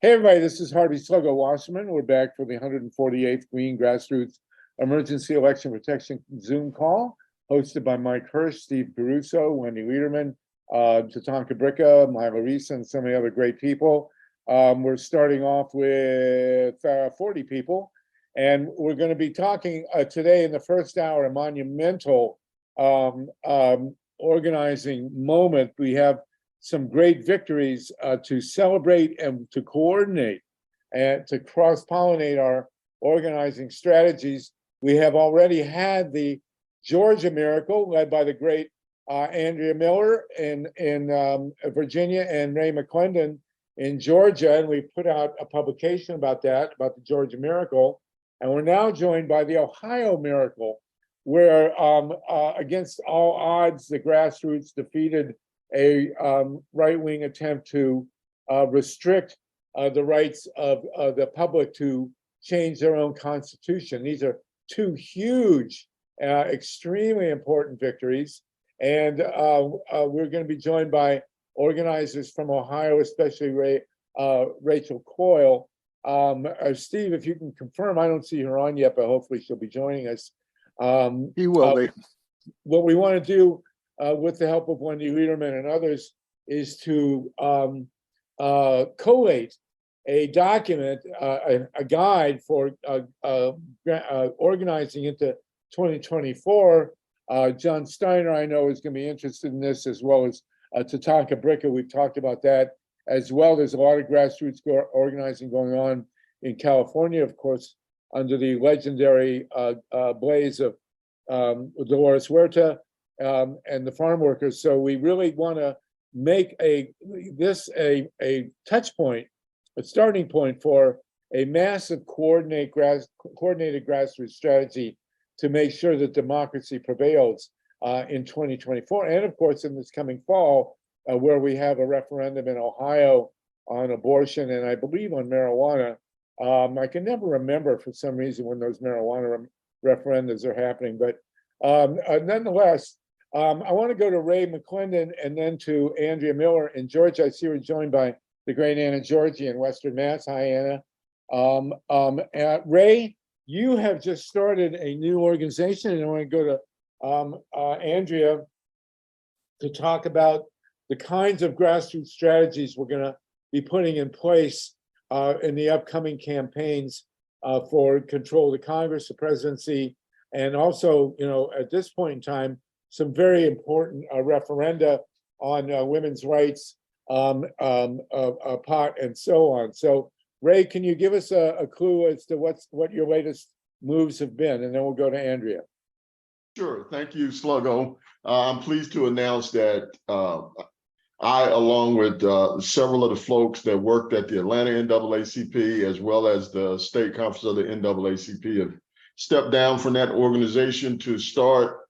Hey everybody, this is Harvey Sluggo Wasserman. We're back for the 148th Green Grassroots Emergency Election Protection Zoom call, hosted by Mike Hirsch, Steve Caruso, Wendy Liederman, Tatanka Bricka, Myla Reese, and so many other great people. We're starting off with 40 people, and we're going to be talking today in the first hour, a monumental organizing moment. We have some great victories to celebrate and to coordinate and to cross-pollinate our organizing strategies. We have already had the Georgia Miracle led by the great Andrea Miller in Virginia and Ray McClendon in Georgia, and we put out a publication about that, about the Georgia Miracle. And we're now joined by the Ohio Miracle, where against all odds, the grassroots defeated a right-wing attempt to restrict the rights of the public to change their own constitution. These are two huge, extremely important victories. And we're going to be joined by organizers from Ohio, especially Rachel COYLE. Steve, if you can confirm, I don't see her on yet, but hopefully she'll be joining us. He will be. What we want to do with the help of Wendy Liederman and others, is to collate a document, a guide for organizing into 2024. John Steiner, I know, is going to be interested in this, as well as Tatanka Bricka. We've talked about that as well. There's a lot of grassroots organizing going on in California, of course, under the legendary blaze of Dolores Huerta. And the farm workers. So we really want to make this a touch point, a starting point for a massive coordinated grassroots strategy to make sure that democracy prevails in 2024. And of course, in this coming fall, where we have a referendum in Ohio on abortion and I believe on marijuana. I can never remember for some reason when those marijuana referendums are happening, but nonetheless, I want to go to Ray McClendon and then to Andrea Miller in Georgia. I see we're joined by the great Anna Georgi in Western Mass. Hi, Anna. Ray, you have just started a new organization, and I want to go to Andrea to talk about the kinds of grassroots strategies we're going to be putting in place in the upcoming campaigns for control of the Congress, the presidency, and also, at this point in time, some very important referenda on women's rights, pot, and so on. So, Ray, can you give us a clue as to what your latest moves have been, and then we'll go to Andrea. Sure. Thank you, Sluggo. I'm pleased to announce that I, along with several of the folks that worked at the Atlanta NAACP, as well as the state conference of the NAACP, have stepped down from that organization to start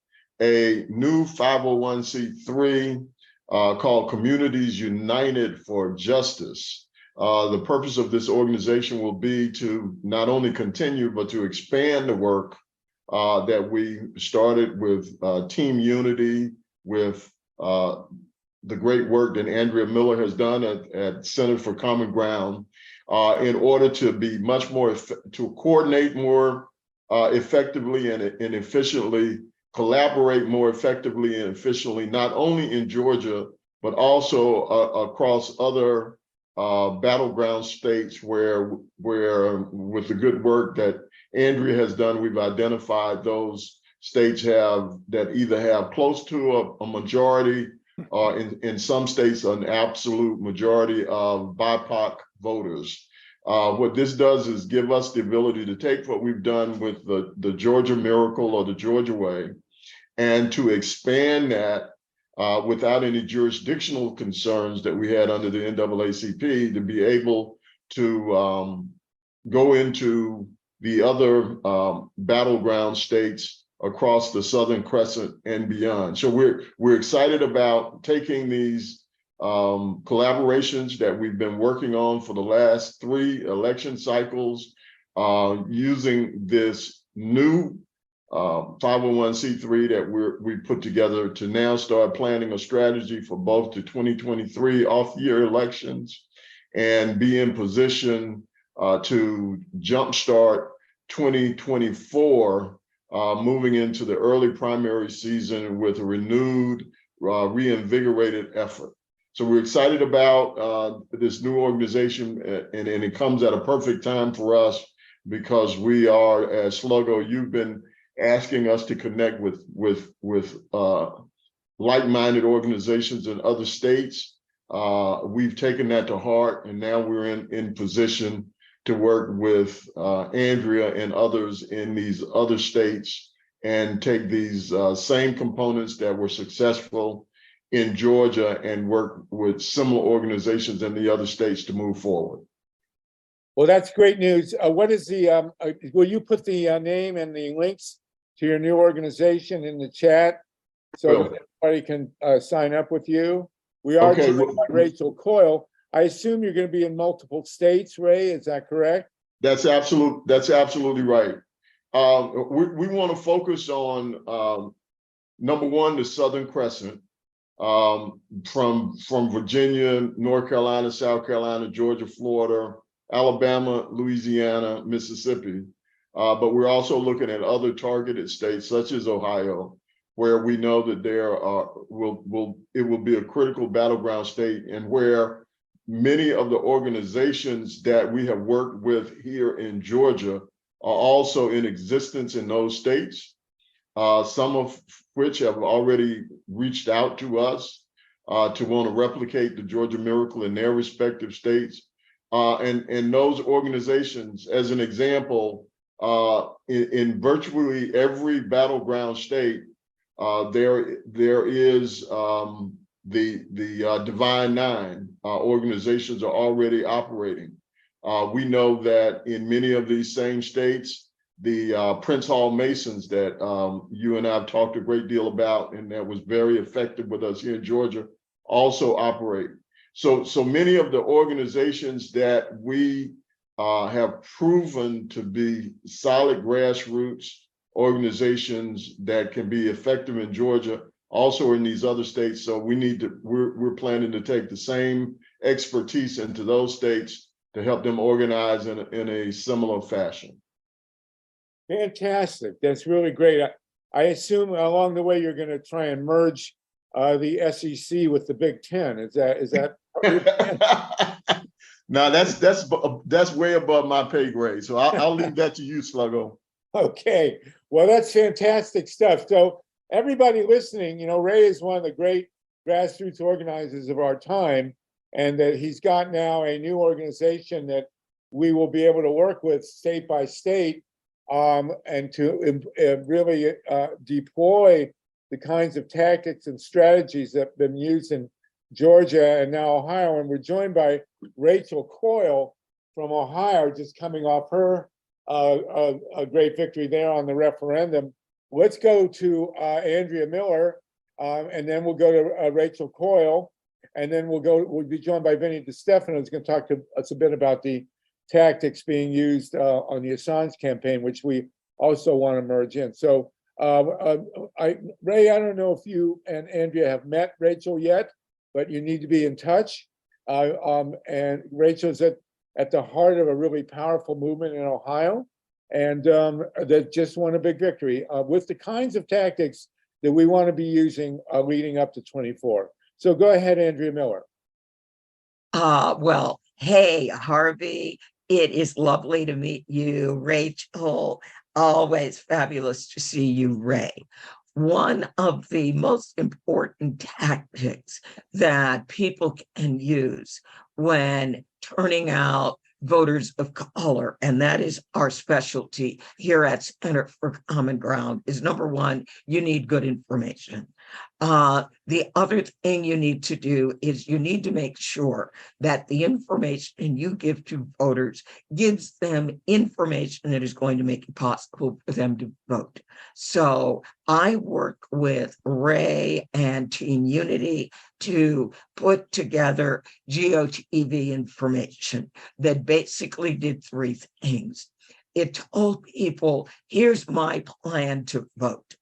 a new 501c3 called Communities United for Justice. The purpose of this organization will be to not only continue, but to expand the work that we started with Team Unity, with the great work that Andrea Miller has done at Center for Common Ground, in order to be much more, to coordinate more effectively and efficiently, collaborate more effectively and efficiently, not only in Georgia, but also across other battleground states where with the good work that Andrea has done, we've identified those states that either have close to a majority or in some states an absolute majority of BIPOC voters. What this does is give us the ability to take what we've done with the Georgia Miracle or the Georgia Way, and to expand that without any jurisdictional concerns that we had under the NAACP, to be able to go into the other battleground states across the Southern Crescent and beyond. So we're excited about taking these collaborations that we've been working on for the last 3 election cycles, using this new 501c3 that we put together to now start planning a strategy for both the 2023 off-year elections and be in position to jumpstart 2024, moving into the early primary season with a renewed, reinvigorated effort. So we're excited about this new organization, and it comes at a perfect time for us because we are, as Sluggo, you've been asking us to connect with like-minded organizations in other states. We've taken that to heart, and now we're in position to work with Andrea and others in these other states and take these same components that were successful in Georgia and work with similar organizations in the other states to move forward. Well, that's great news. What is the, will you put the name and the links to your new organization in the chat so that everybody can sign up with you? We are joined by Rachel COYLE. I assume you're going to be in multiple states, Ray, is that correct? That's absolutely right. We want to focus on, number one, the Southern Crescent, from Virginia, North Carolina, South Carolina, Georgia, Florida, Alabama, Louisiana, Mississippi. But we're also looking at other targeted states such as Ohio, where we know that it will be a critical battleground state, and where many of the organizations that we have worked with here in Georgia are also in existence in those states, some of which have already reached out to us to want to replicate the Georgia Miracle in their respective states. And those organizations, as an example, in virtually every battleground state, there is the Divine Nine organizations are already operating. We know that in many of these same states, the Prince Hall Masons that you and I have talked a great deal about, and that was very effective with us here in Georgia, also operate. So many of the organizations that we have proven to be solid grassroots organizations that can be effective in Georgia, also in these other states. So we're planning to take the same expertise into those states to help them organize in a similar fashion. Fantastic. That's really great. I assume along the way you're going to try and merge the SEC with the Big Ten. Is that? No, that's way above my pay grade. So I'll leave that to you, Sluggo. Okay. Well, that's fantastic stuff. So everybody listening, Ray is one of the great grassroots organizers of our time, and that he's got now a new organization that we will be able to work with state by state, and to really deploy the kinds of tactics and strategies that have been used in Georgia and now Ohio. And we're joined by Rachel COYLE from Ohio, just coming off her a great victory there on the referendum. Let's go to Andrea Miller, and then we'll go to Rachel COYLE, and then we'll be joined by Vinny DiStefano, who's going to talk to us a bit about the tactics being used on the Assange campaign, which we also want to merge in. So Ray, I don't know if you and Andrea have met Rachel yet, but you need to be in touch. And Rachel's at the heart of a really powerful movement in Ohio, and that just won a big victory with the kinds of tactics that we want to be using leading up to 24. So go ahead, Andrea Miller. Well, hey, Harvey, it is lovely to meet you. Rachel, always fabulous to see you, Ray. One of the most important tactics that people can use when turning out voters of color, and that is our specialty here at Center for Common Ground, is number one, you need good information. The other thing you need to do is you need to make sure that the information you give to voters gives them information that is going to make it possible for them to vote. So I work with Ray and Team Unity to put together GOTV information that basically did three things. It told people, here's my plan to vote.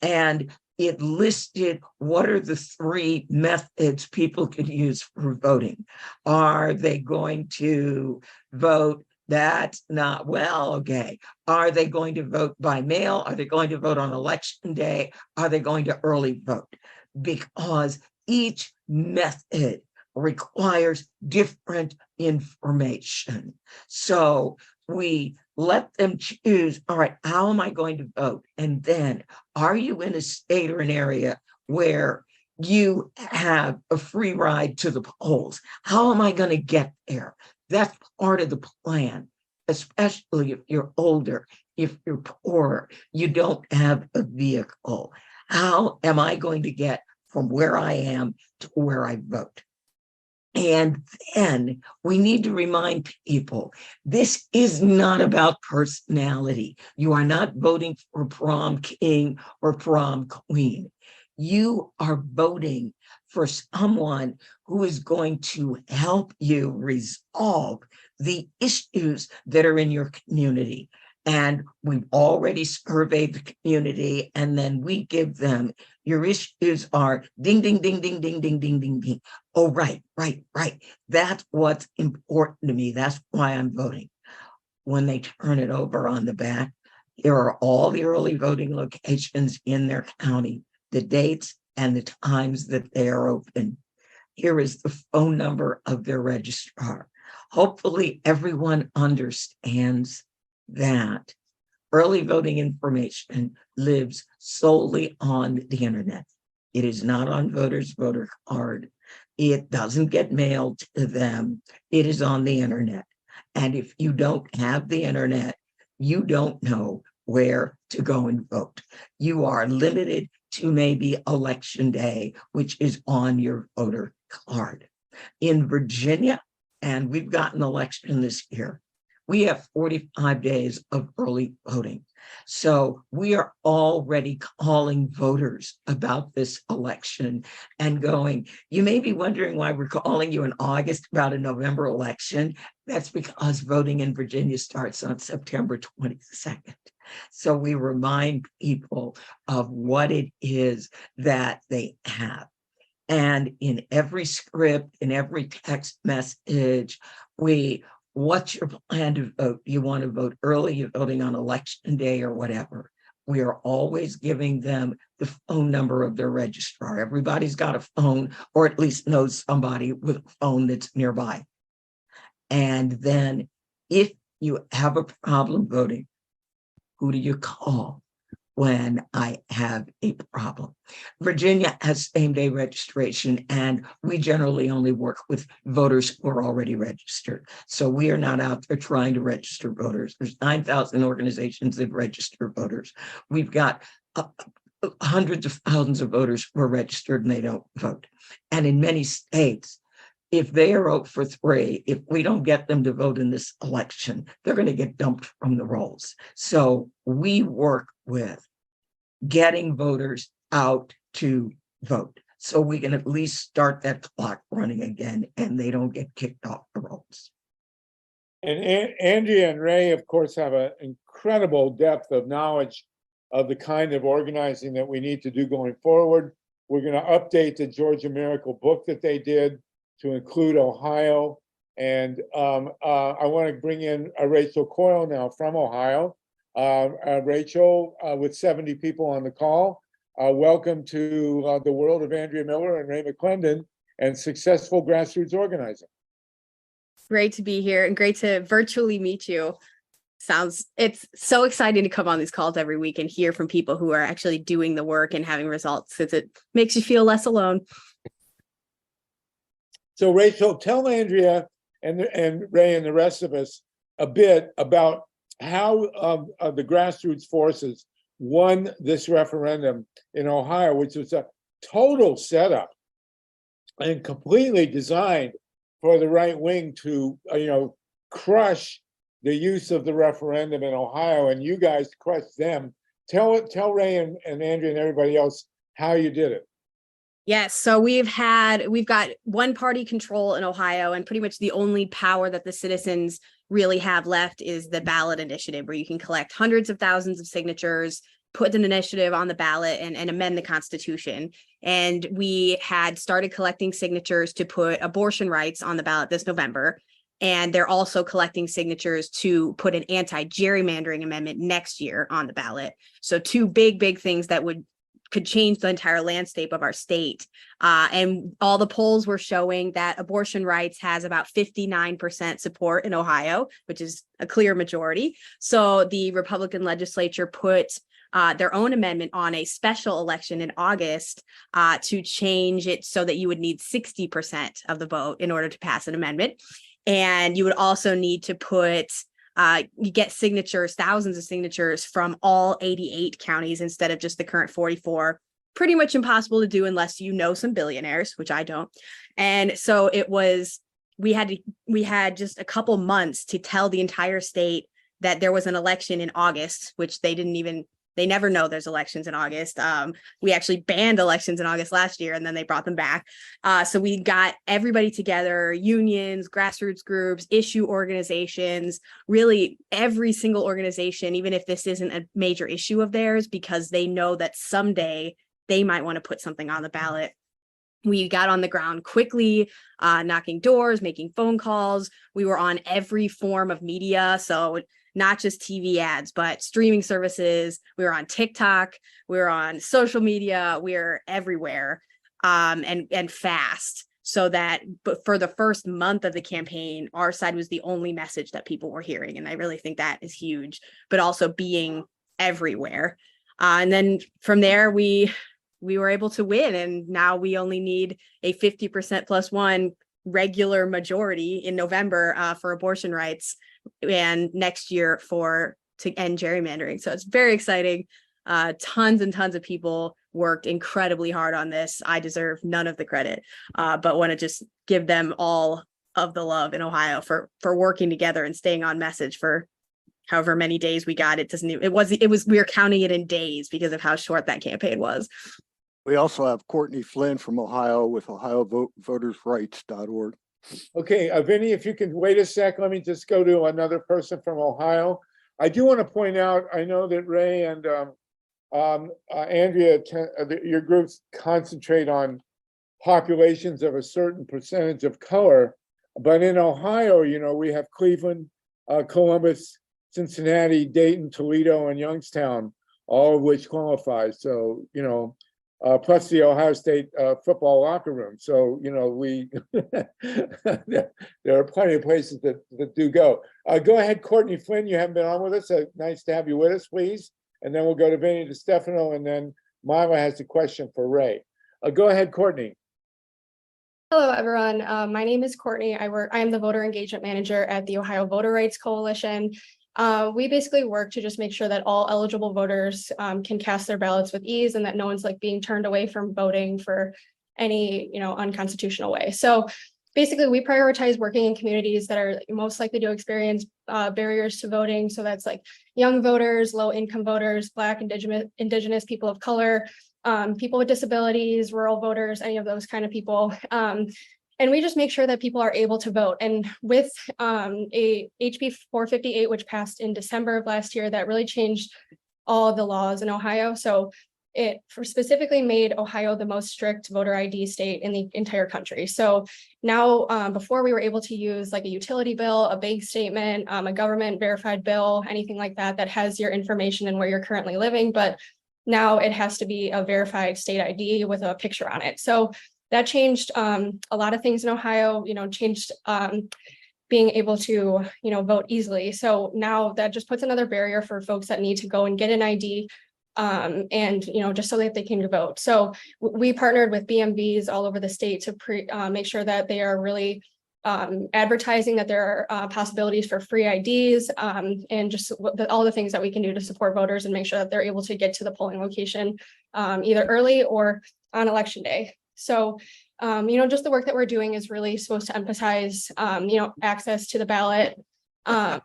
And it listed what are the 3 methods people could use for voting. Are they going to vote? That's not well, okay. Are they going to vote by mail? Are they going to vote on election day? Are they going to early vote? Because each method requires different information. So we let them choose, all right, how am I going to vote? And then, are you in a state or an area where you have a free ride to the polls? How am I going to get there? That's part of the plan, especially if you're older, if you're poorer, you don't have a vehicle. How am I going to get from where I am to where I vote? And then we need to remind people, this is not about personality. You are not voting for prom king or prom queen. You are voting for someone who is going to help you resolve the issues that are in your community. And we've already surveyed the community, and then we give them, your issues are ding, ding, ding, ding, ding, ding, ding, ding, ding. Oh, right. That's what's important to me. That's why I'm voting. When they turn it over on the back, here are all the early voting locations in their county, the dates and the times that they are open. Here is the phone number of their registrar. Hopefully everyone understands that early voting information lives solely on the internet. It is not on voters' voter card. It doesn't get mailed to them. It is on the internet. And if you don't have the internet, you don't know where to go and vote. You are limited to maybe election day, which is on your voter card. In Virginia, and we've got an election this year, we have 45 days of early voting. So we are already calling voters about this election and going, you may be wondering why we're calling you in August about a November election. That's because voting in Virginia starts on September 22nd. So we remind people of what it is that they have. And in every script, in every text message, what's your plan to vote? You want to vote early, you're voting on election day or whatever. We are always giving them the phone number of their registrar. Everybody's got a phone, or at least knows somebody with a phone that's nearby. And then if you have a problem voting, who do you call when I have a problem? Virginia has same-day registration, and we generally only work with voters who are already registered. So we are not out there trying to register voters. There's 9,000 organizations that register voters. We've got hundreds of thousands of voters who are registered and they don't vote. And in many states, if they are out for 3, if we don't get them to vote in this election, they're going to get dumped from the rolls. So we work with getting voters out to vote so we can at least start that clock running again and they don't get kicked off the rolls. And Andrea and Ray, of course, have an incredible depth of knowledge of the kind of organizing that we need to do going forward. We're going to update the Georgia Miracle book that they did to include Ohio. And I want to bring in Rachel COYLE now from Ohio. Rachel, with 70 people on the call, welcome to the world of Andrea Miller and Ray McClendon and successful grassroots organizing. Great to be here and great to virtually meet you. It's so exciting to come on these calls every week and hear from people who are actually doing the work and having results, because it makes you feel less alone. So Rachel, tell Andrea and Ray and the rest of us a bit about how the grassroots forces won this referendum in Ohio, which was a total setup and completely designed for the right wing to, crush the use of the referendum in Ohio, and you guys crushed them. Tell Ray and Andrea and everybody else how you did it. Yes. So we've got one party control in Ohio, and pretty much the only power that the citizens really have left is the ballot initiative, where you can collect hundreds of thousands of signatures put an initiative on the ballot and amend the Constitution. And we had started collecting signatures to put abortion rights on the ballot this November. And they're also collecting signatures to put an anti-gerrymandering amendment next year on the ballot. So two big things that could change the entire landscape of our state. And all the polls were showing that abortion rights has about 59% support in Ohio, which is a clear majority. So the Republican legislature put their own amendment on a special election in August to change it so that you would need 60% of the vote in order to pass an amendment. And you would also need to you get signatures, thousands of signatures from all 88 counties instead of just the current 44. Pretty much impossible to do unless you know some billionaires, which I don't. And so we had just a couple months to tell the entire state that there was an election in August, which they never know there's elections in August. We actually banned elections in August last year, and then they brought them back. So we got everybody together, unions, grassroots groups, issue organizations, really every single organization, even if this isn't a major issue of theirs, because they know that someday they might want to put something on the ballot. We got on the ground quickly, knocking doors, making phone calls. We were on every form of media. So not just TV ads, but streaming services. We were on TikTok, we were on social media, we were everywhere, and fast. So that, but for the first month of the campaign, our side was the only message that people were hearing. And I really think that is huge, but also being everywhere. And then from there, we were able to win. And now we only need a 50% plus one regular majority in November for abortion rights, and next year to end gerrymandering. So it's very exciting. Tons and tons of people worked incredibly hard on this. I deserve none of the credit, but want to just give them all of the love in Ohio for working together and staying on message for however many days we got. We were counting it in days because of how short that campaign was. We also have Courtney Flynn from Ohio with OhioVotersRights.org. Okay, Vinny, if you can wait a sec, let me just go to another person from Ohio. I do want to point out, I know that Ray and Andrea, your groups concentrate on populations of a certain percentage of color, but in Ohio, we have Cleveland, Columbus, Cincinnati, Dayton, Toledo, and Youngstown, all of which qualify. So, plus the Ohio State football locker room. So, there are plenty of places that do go. Go ahead, Courtney Flynn, you haven't been on with us. Nice to have you with us, please. And then we'll go to Vinny DiStefano, and then Mila has a question for Ray. Go ahead, Courtney. Hello, everyone. My name is Courtney. I am the voter engagement manager at the Ohio Voter Rights Coalition. We basically work to just make sure that all eligible voters can cast their ballots with ease, and that no one's being turned away from voting for any unconstitutional way. So basically, we prioritize working in communities that are most likely to experience barriers to voting. So that's young voters, low income voters, Black, Indigenous people of color, people with disabilities, rural voters, any of those kind of people. And we just make sure that people are able to vote. And with a HB 458, which passed in December of last year, that really changed all of the laws in Ohio. So it specifically made Ohio the most strict voter ID state in the entire country. So now, before we were able to use a utility bill, a bank statement, a government verified bill, anything like that, that has your information and where you're currently living. But now it has to be a verified state ID with a picture on it. So that changed a lot of things in Ohio, changed being able to, vote easily. So now that just puts another barrier for folks that need to go and get an ID and, just so that they can vote. So we partnered with BMVs all over the state to make sure that they are really advertising that there are possibilities for free IDs and just all the things that we can do to support voters and make sure that they're able to get to the polling location either early or on election day. So, just the work that we're doing is really supposed to emphasize, access to the ballot. And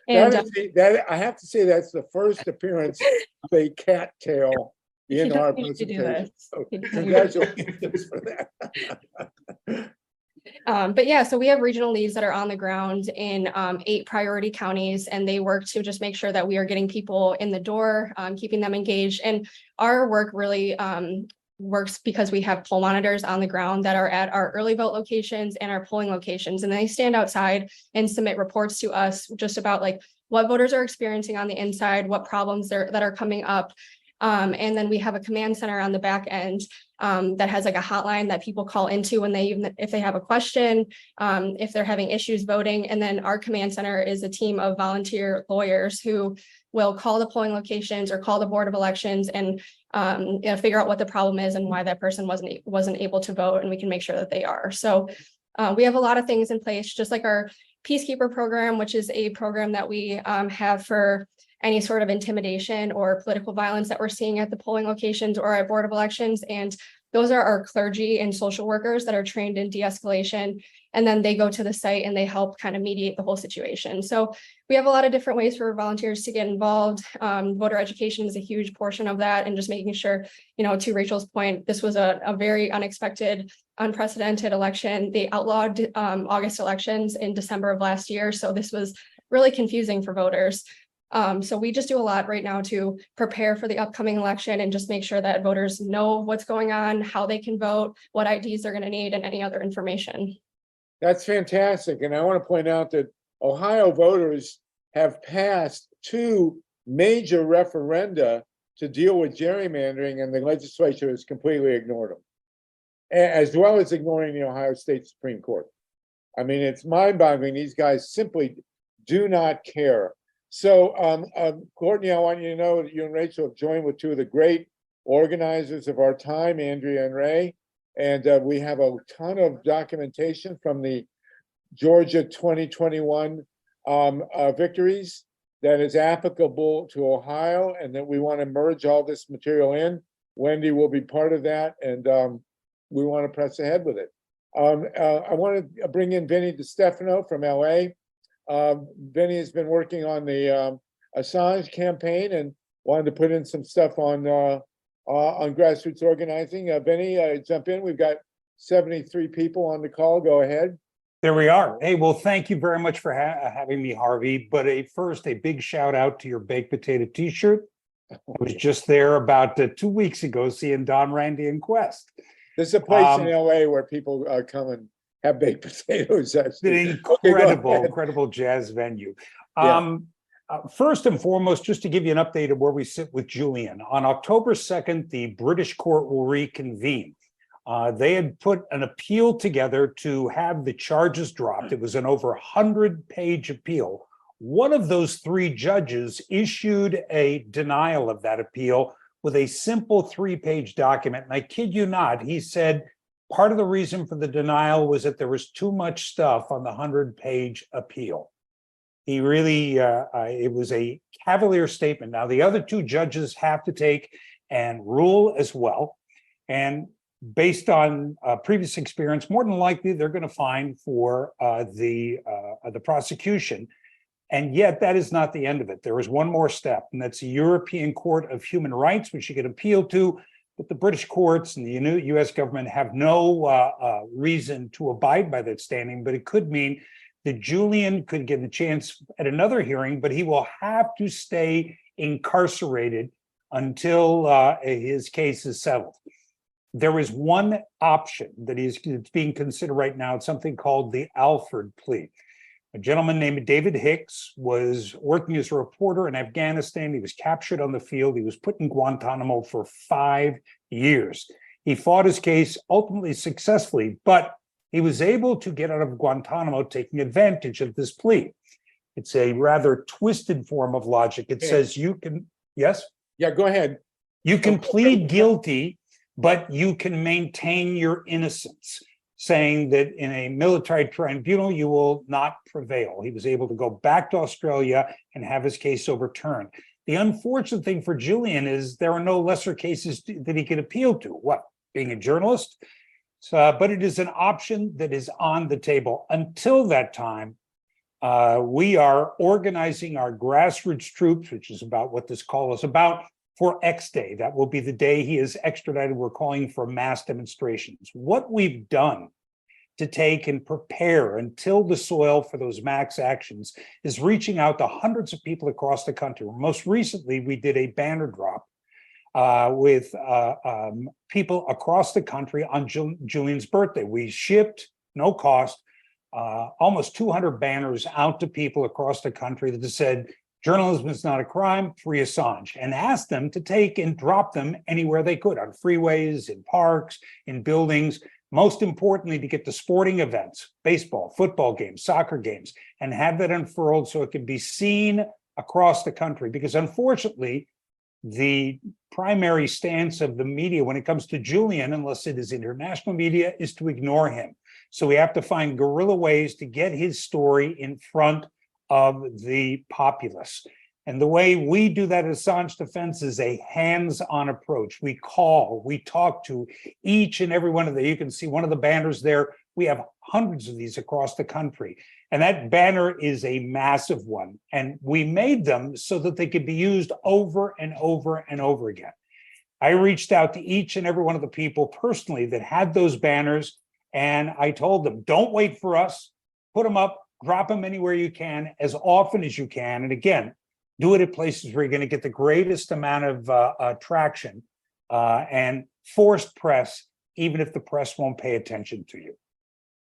that I have to say, that's the first appearance of a cattail in our presentation. So congratulations for that. But yeah, so we have regional leads that are on the ground in 8 priority counties, and they work to just make sure that we are getting people in the door, keeping them engaged. And our work really works because we have poll monitors on the ground that are at our early vote locations and our polling locations, and they stand outside and submit reports to us just about like what voters are experiencing on the inside, what problems that are coming up. And then we have a command center on the back end that has like a hotline that people call into when if they have a question, if they're having issues voting. And then our command center is a team of volunteer lawyers who will call the polling locations or call the Board of Elections and figure out what the problem is and why that person wasn't able to vote, and we can make sure that they are. So we have a lot of things in place, just like our Peacekeeper program, which is a program that we have for any sort of intimidation or political violence that we're seeing at the polling locations or at Board of Elections. And those are our clergy and social workers that are trained in de-escalation. And then they go to the site and they help kind of mediate the whole situation. So we have a lot of different ways for volunteers to get involved. Voter education is a huge portion of that, and just making sure, to Rachel's point, this was a very unexpected, unprecedented election. They outlawed August elections in December of last year. So this was really confusing for voters. So we just do a lot right now to prepare for the upcoming election and just make sure that voters know what's going on, how they can vote, what IDs they're going to need, and any other information. That's fantastic. And I want to point out that Ohio voters have passed 2 major referenda to deal with gerrymandering, and the legislature has completely ignored them, as well as ignoring the Ohio State Supreme Court. I mean, it's mind-boggling. These guys simply do not care. So, Courtney, I want you to know that you and Rachel have joined with 2 of the great organizers of our time, Andrea and Ray. And we have a ton of documentation from the Georgia 2021 victories that is applicable to Ohio, and that we want to merge all this material in. Wendy will be part of that, and we want to press ahead with it. I want to bring in Vinny DiStefano from LA. Vinny has been working on the Assange campaign and wanted to put in some stuff on grassroots organizing. Vinny, jump in. We've got 73 people on the call. Go ahead. There we are. Hey, well, thank you very much for having me, Harvey. But first, a big shout out to your baked potato T-shirt. I was just there about 2 weeks ago seeing Don, Randy, and Quest. This is a place in LA where people come and have baked potatoes. An incredible jazz venue. First and foremost, just to give you an update of where we sit with Julian. On October 2nd, the British court will reconvene. They had put an appeal together to have the charges dropped. It was an over 100-page appeal. One of those 3 judges issued a denial of that appeal with a simple 3-page document. And I kid you not, he said part of the reason for the denial was that there was too much stuff on the 100-page appeal. He really, it was a cavalier statement. Now, the other 2 judges have to take and rule as well. And based on previous experience, more than likely, they're going to fine for the prosecution. And yet that is not the end of it. There is one more step, and that's the European Court of Human Rights, which you can appeal to. But the British courts and the US government have no reason to abide by that standing. But it could mean that Julian could get a chance at another hearing, but he will have to stay incarcerated until his case is settled. There is one option that is being considered right now. It's something called the Alford plea. A gentleman named David Hicks was working as a reporter in Afghanistan. He was captured on the field. He was put in Guantanamo for 5 years. He fought his case ultimately successfully, but he was able to get out of Guantanamo taking advantage of this plea. It's a rather twisted form of logic. It says you can, yes? Yeah, go ahead. You can plead guilty, but you can maintain your innocence, saying that in a military tribunal, you will not prevail. He was able to go back to Australia and have his case overturned. The unfortunate thing for Julian is there are no lesser cases that he could appeal to. What, being a journalist? But it is an option that is on the table. Until that time, we are organizing our grassroots troops, which is about what this call is about, for X Day. That will be the day he is extradited. We're calling for mass demonstrations. What we've done to take and prepare and till the soil for those max actions is reaching out to hundreds of people across the country. Most recently, we did a banner drop with people across the country on Julian's birthday. We shipped, no cost, almost 200 banners out to people across the country that said, journalism is not a crime, free Assange, and asked them to take and drop them anywhere they could, on freeways, in parks, in buildings. Most importantly, to get to sporting events, baseball, football games, soccer games, and have that unfurled so it can be seen across the country. Because unfortunately, the primary stance of the media when it comes to Julian, unless it is international media, is to ignore him. So we have to find guerrilla ways to get his story in front of the populace. And the way we do that at Assange Defense is a hands-on approach. We call, we talk to each and every one of them. You can see one of the banners there. We have hundreds of these across the country. And that banner is a massive one. And we made them so that they could be used over and over and over again. I reached out to each and every one of the people personally that had those banners. And I told them, don't wait for us, put them up, drop them anywhere you can, as often as you can. And again, do it at places where you're going to get the greatest amount of traction and forced press, even if the press won't pay attention to you.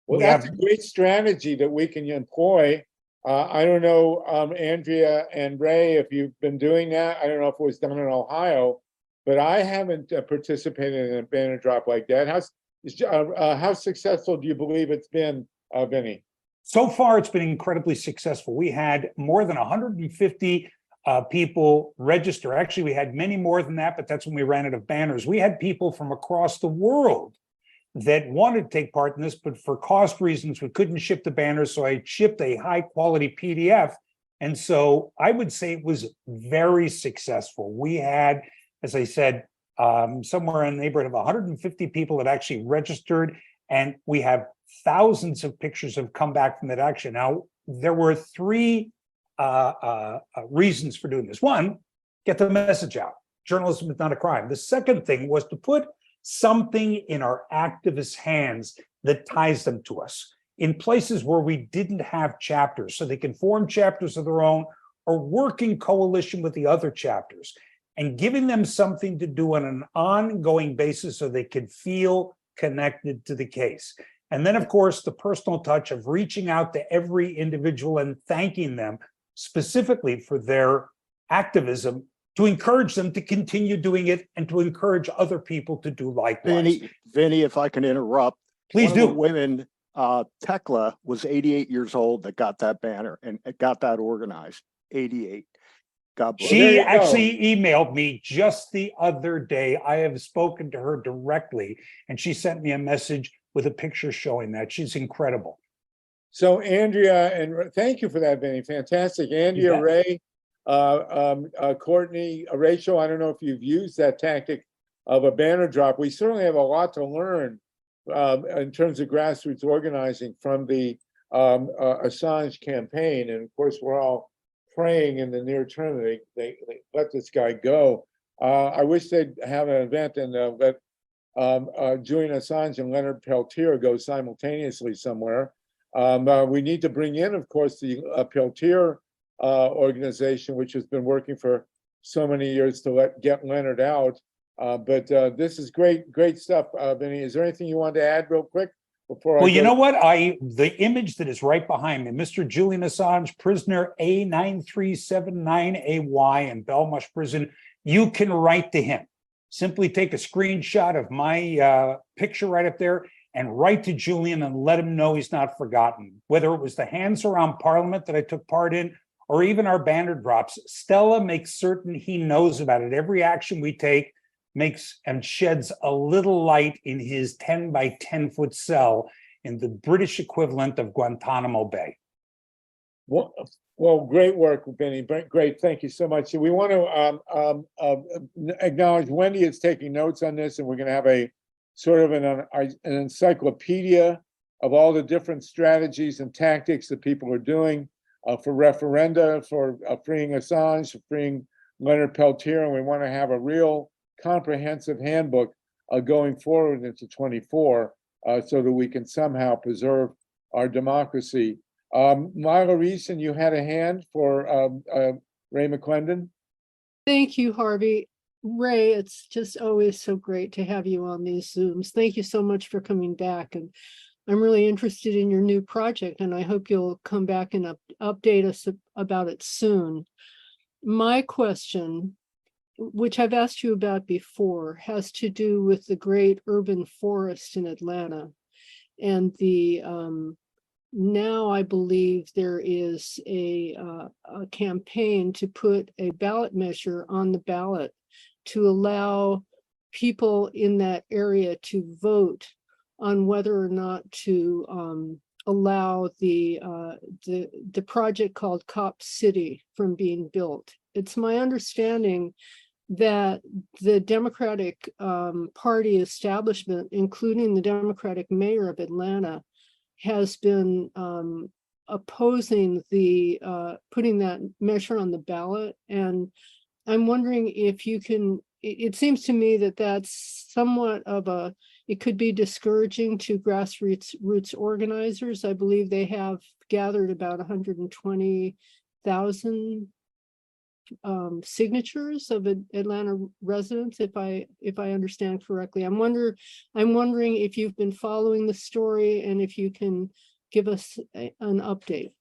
Well, that's a great strategy that we can employ. I don't know, Andrea and Ray, if you've been doing that. I don't know if it was done in Ohio, but I haven't participated in a banner drop like that. How successful do you believe it's been, Vinny? So far, it's been incredibly successful. We had more than 150 people register. Actually, we had many more than that, but that's when we ran out of banners. We had people from across the world that wanted to take part in this, but for cost reasons, we couldn't ship the banners. So I shipped a high quality PDF. And so I would say it was very successful. We had, as I said, somewhere in the neighborhood of 150 people that actually registered, and we have thousands of pictures have come back from that action. Now, there were three reasons for doing this. One, get the message out. Journalism is not a crime. The second thing was to put something in our activists' hands that ties them to us in places where we didn't have chapters, so they can form chapters of their own or work in coalition with the other chapters, and giving them something to do on an ongoing basis so they can feel connected to the case. And then, of course, the personal touch of reaching out to every individual and thanking them specifically for their activism, to encourage them to continue doing it and to encourage other people to do likewise. Vinny, if I can interrupt. Please do. One of the women, Tekla, was 88 years old that got that banner and got that organized. 88. God bless. She actually emailed me just the other day. I have spoken to her directly, and she sent me a message with a picture showing that. She's incredible. So Andrea, and thank you for that, Vinny. Fantastic. Andrea, Ray, Courtney, Rachel, I don't know if you've used that tactic of a banner drop. We certainly have a lot to learn in terms of grassroots organizing from the Assange campaign. And of course, we're all praying in the near term that they let this guy go. I wish they'd have an event and let Julian Assange and Leonard Peltier go simultaneously somewhere. We need to bring in, of course, the Peltier organization, which has been working for so many years to get Leonard out. But this is great stuff, Vinny. Is there anything you want to add real quick before? Well, you know what? The image that is right behind me, Mr. Julian Assange, prisoner A9379AY in Belmarsh Prison. You can write to him. Simply take a screenshot of my picture right up there and write to Julian and let him know he's not forgotten. Whether it was the Hands Around Parliament that I took part in, or even our banner drops, Stella makes certain he knows about it. Every action we take makes and sheds a little light in his 10 by 10 foot cell in the British equivalent of Guantanamo Bay. Well, great work, Vinny. Great, thank you so much. So we want to acknowledge Wendy is taking notes on this, and we're going to have a sort of an encyclopedia of all the different strategies and tactics that people are doing for referenda, for freeing Assange, for freeing Leonard Peltier, and we want to have a real comprehensive handbook going forward into 24 so that we can somehow preserve our democracy. Myla Reeson, you had a hand for Ray McClendon? Thank you, Harvey. Ray, it's just always so great to have you on these Zooms. Thank you so much for coming back. And I'm really interested in your new project, and I hope you'll come back and update us about it soon. My question, which I've asked you about before, has to do with the great urban forest in Atlanta. And the now I believe there is a campaign to put a ballot measure on the ballot to allow people in that area to vote on whether or not to allow the project called Cop City from being built. It's my understanding that the Democratic Party establishment, including the Democratic mayor of Atlanta, has been opposing the putting that measure on the ballot. And I'm wondering if you can, it seems to me that that's somewhat of a, it could be discouraging to grassroots organizers. I believe they have gathered about 120,000 signatures of Atlanta residents, if I understand correctly. I'm wondering if you've been following the story and if you can give us an update.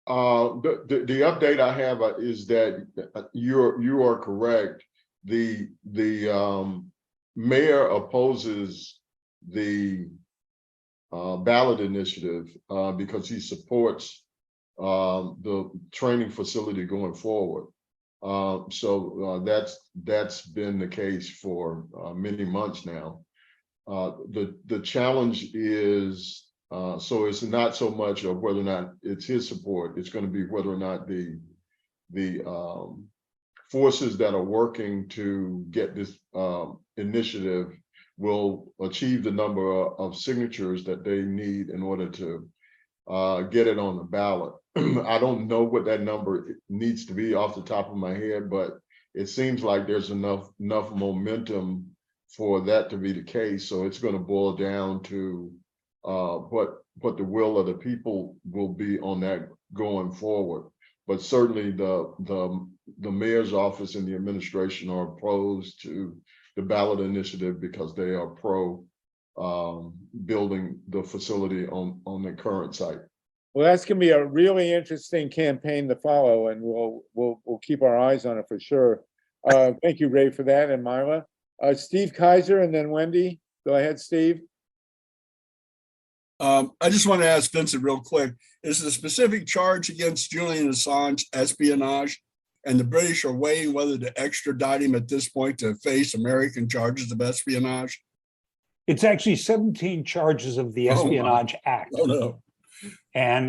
The update I have is that you are correct. The mayor opposes the ballot initiative because he supports the training facility going forward. So that's been the case for many months now. The challenge is, so it's not so much of whether or not it's his support, it's going to be whether or not the forces that are working to get this initiative will achieve the number of signatures that they need in order to get it on the ballot. I don't know what that number needs to be off the top of my head, but it seems like there's enough momentum for that to be the case. So it's going to boil down to what the will of the people will be on that going forward. But certainly the mayor's office and the administration are opposed to the ballot initiative because they are pro building the facility on the current site. Well, that's going to be a really interesting campaign to follow, and we'll keep our eyes on it for sure. Thank you, Ray, for that, and Myla. Steve Kaiser, and then Wendy. Go ahead, Steve. I just want to ask Vincent real quick, is the specific charge against Julian Assange espionage, and the British are weighing whether to extradite him at this point to face American charges of espionage? It's actually 17 charges of the Espionage Act. Oh, no. And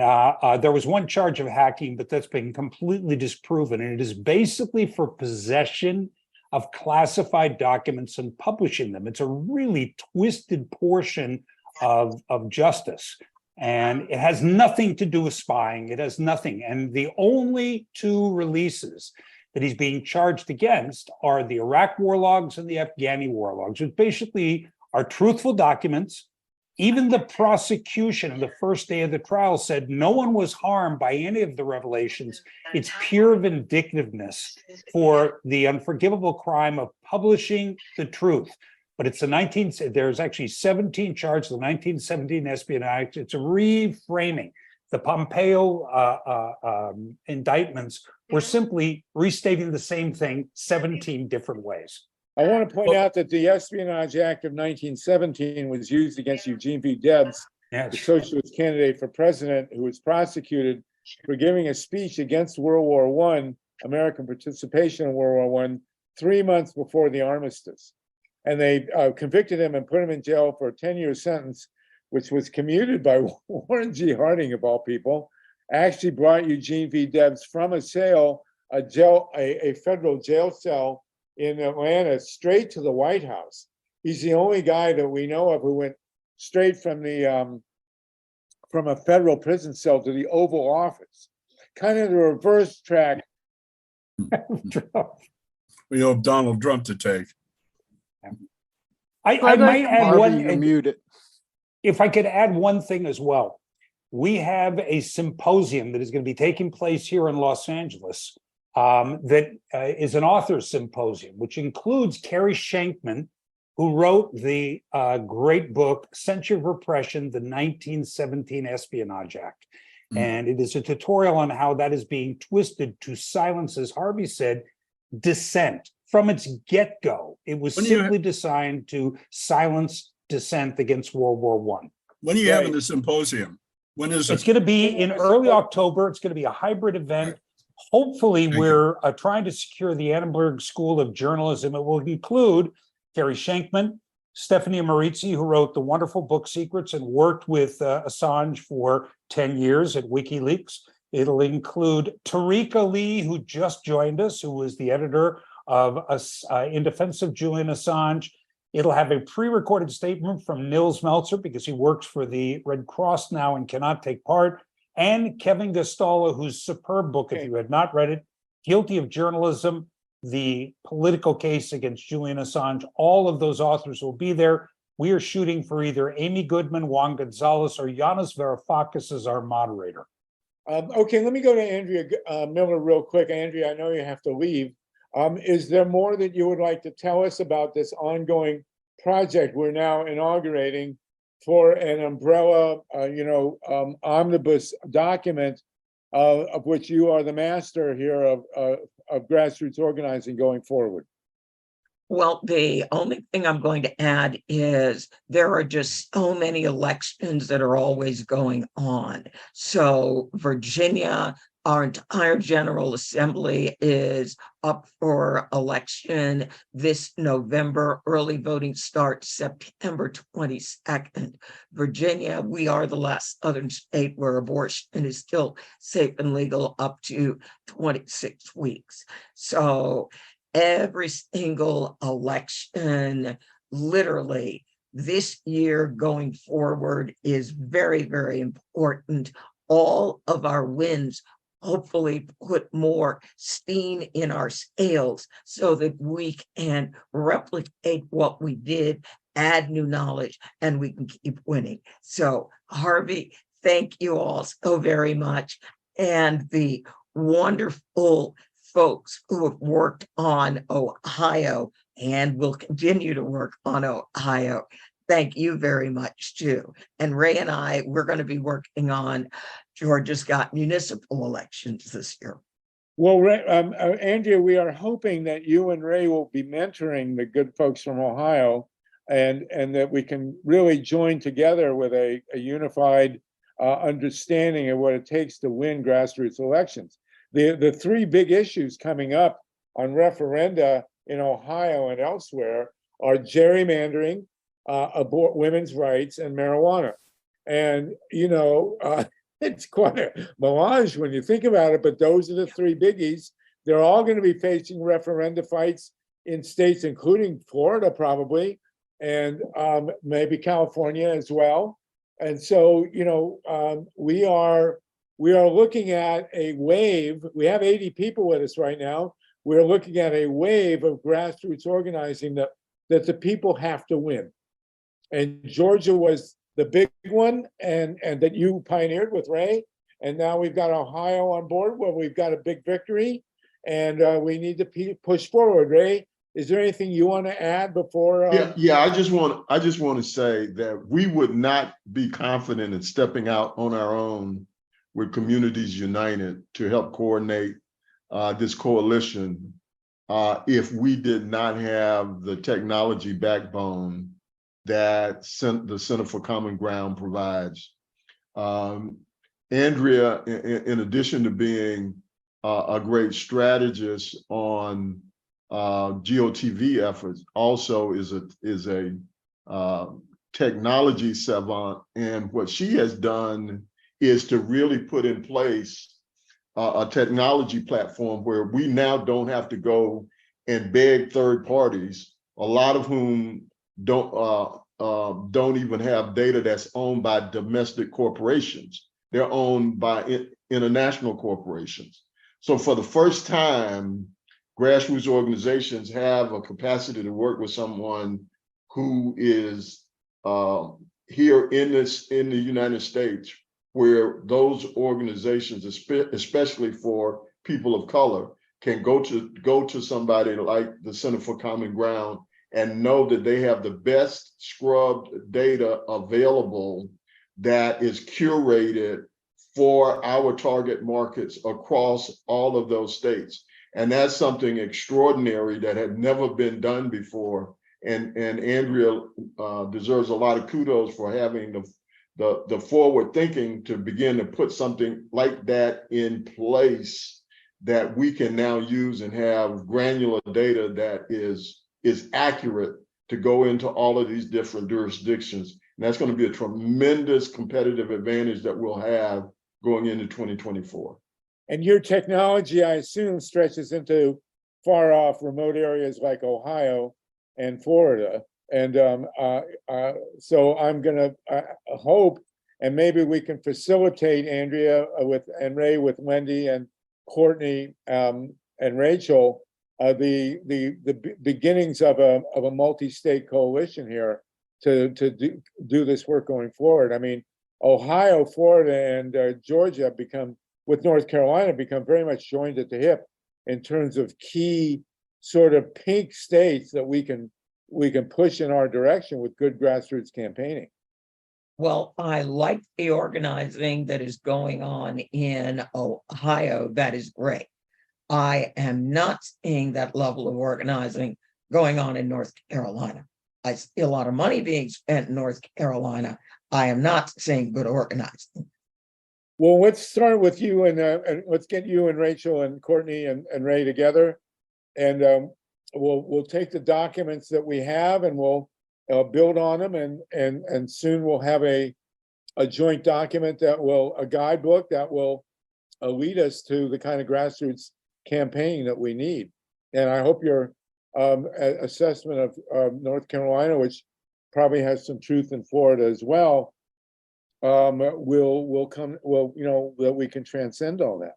there was one charge of hacking, but that's been completely disproven. And it is basically for possession of classified documents and publishing them. It's a really twisted portion of justice. And it has nothing to do with spying. It has nothing. And the only two releases that he's being charged against are the Iraq war logs and the Afghani war logs, which basically are truthful documents. Even the prosecution on the first day of the trial said no one was harmed by any of the revelations. It's pure vindictiveness for the unforgivable crime of publishing the truth. But it's there's actually 17 charges, the 1917 Espionage. It's a reframing. The Pompeo indictments were simply restating the same thing 17 different ways. I want to point out that the Espionage Act of 1917 was used against Eugene V. Debs, the socialist candidate for president, who was prosecuted for giving a speech against World War I, American participation in World War I, 3 months before the armistice. And they convicted him and put him in jail for a 10-year sentence, which was commuted by Warren G. Harding, of all people. Actually brought Eugene V. Debs from a federal jail cell in Atlanta straight to the White House. He's the only guy that we know of who went straight from the from a federal prison cell to the Oval Office, kind of the reverse track. We hope Donald Trump to take. I might add Harvey, one, you're muted. if I could add one thing as well. We have a symposium that is going to be taking place here in Los Angeles that is an author's symposium, which includes Carrie Shankman, who wrote the great book, Censure of Repression, the 1917 Espionage Act. And it is a tutorial on how that is being twisted to silence, as Harvey said, dissent. From its get-go, it was simply designed to silence dissent against World War I. When are you having the symposium? When is It's it? going to be in early October. It's going to be a hybrid event. Hopefully, we're trying to secure the Annenberg School of Journalism. It will include Carrie Shankman, Stephanie Marizzi, who wrote the wonderful book Secrets and worked with Assange for 10 years at WikiLeaks. It'll include Tarika Lee, who just joined us, who was the editor of In Defense of Julian Assange. It'll have a pre-recorded statement from Nils Meltzer, because he works for the Red Cross now and cannot take part, and Kevin Gastala, whose superb book, if you had not read it, Guilty of Journalism, the political case against Julian Assange. All of those authors will be there. We are shooting for either Amy Goodman, Juan Gonzalez, or Yanis Varoufakis as our moderator. Okay, let me go to Andrea Miller real quick. Andrea, I know you have to leave. Is there more that you would like to tell us about this ongoing project we're now inaugurating for an umbrella, omnibus document of which you are the master here of grassroots organizing going forward? Well, the only thing I'm going to add is there are just so many elections that are always going on. So Virginia, our entire General Assembly is up for election this November. Early voting starts September 22nd. Virginia, we are the last southern state where abortion is still safe and legal up to 26 weeks. So every single election, literally this year going forward, is very, very important. All of our wins hopefully put more steam in our sails so that we can replicate what we did, add new knowledge, and we can keep winning. So Harvey, thank you all so very much. And the wonderful folks who have worked on Ohio and will continue to work on Ohio, thank you very much too. And Ray and I, we're going to be working on Georgia's got municipal elections this year. Well, Ray, Andrea, we are hoping that you and Ray will be mentoring the good folks from Ohio, and that we can really join together with a unified understanding of what it takes to win grassroots elections. The three big issues coming up on referenda in Ohio and elsewhere are gerrymandering, women's rights, and marijuana. And, it's quite a melange when you think about it, but those are the three biggies. They're all going to be facing referenda fights in states, including Florida, probably, and maybe California as well. And so, we are looking at a wave. We have 80 people with us right now. We're looking at a wave of grassroots organizing that the people have to win. And Georgia was the big one, and that you pioneered with Ray. And now we've got Ohio on board where we've got a big victory, and we need to push forward. Ray, is there anything you want to add before? Yeah. I just want to say that we would not be confident in stepping out on our own with Communities United to help coordinate this coalition if we did not have the technology backbone that the Center for Common Ground provides. Andrea, in addition to being a great strategist on GOTV efforts, also is a technology savant, and what she has done is to really put in place a technology platform where we now don't have to go and beg third parties, a lot of whom don't even have data that's owned by domestic corporations. They're owned by international corporations. So for the first time, grassroots organizations have a capacity to work with someone who is here in the United States, where those organizations, especially for people of color, can go to somebody like the Center for Common Ground and know that they have the best scrubbed data available that is curated for our target markets across all of those states. And that's something extraordinary that had never been done before. And Andrea deserves a lot of kudos for having the forward thinking to begin to put something like that in place that we can now use and have granular data that is accurate to go into all of these different jurisdictions. And that's going to be a tremendous competitive advantage that we'll have going into 2024. And your technology, I assume, stretches into far off remote areas like Ohio and Florida. And so I'm going to hope, and maybe we can facilitate, Andrea and Ray, with Wendy and Courtney and Rachel, the beginnings of a multi-state coalition here to do this work going forward. I mean, Ohio, Florida, and Georgia with North Carolina become very much joined at the hip in terms of key sort of pink states that we can push in our direction with good grassroots campaigning. Well, I like the organizing that is going on in Ohio. That is great. I am not seeing that level of organizing going on in North Carolina. I see a lot of money being spent in North Carolina. I am not seeing good organizing. Well, let's start with you and let's get you and Rachel and Courtney and Ray together, and we'll take the documents that we have and we'll build on them, and soon we'll have a joint document a guidebook that will lead us to the kind of grassroots campaign that we need. And I hope your assessment of North Carolina, which probably has some truth in Florida as well, that we can transcend all that.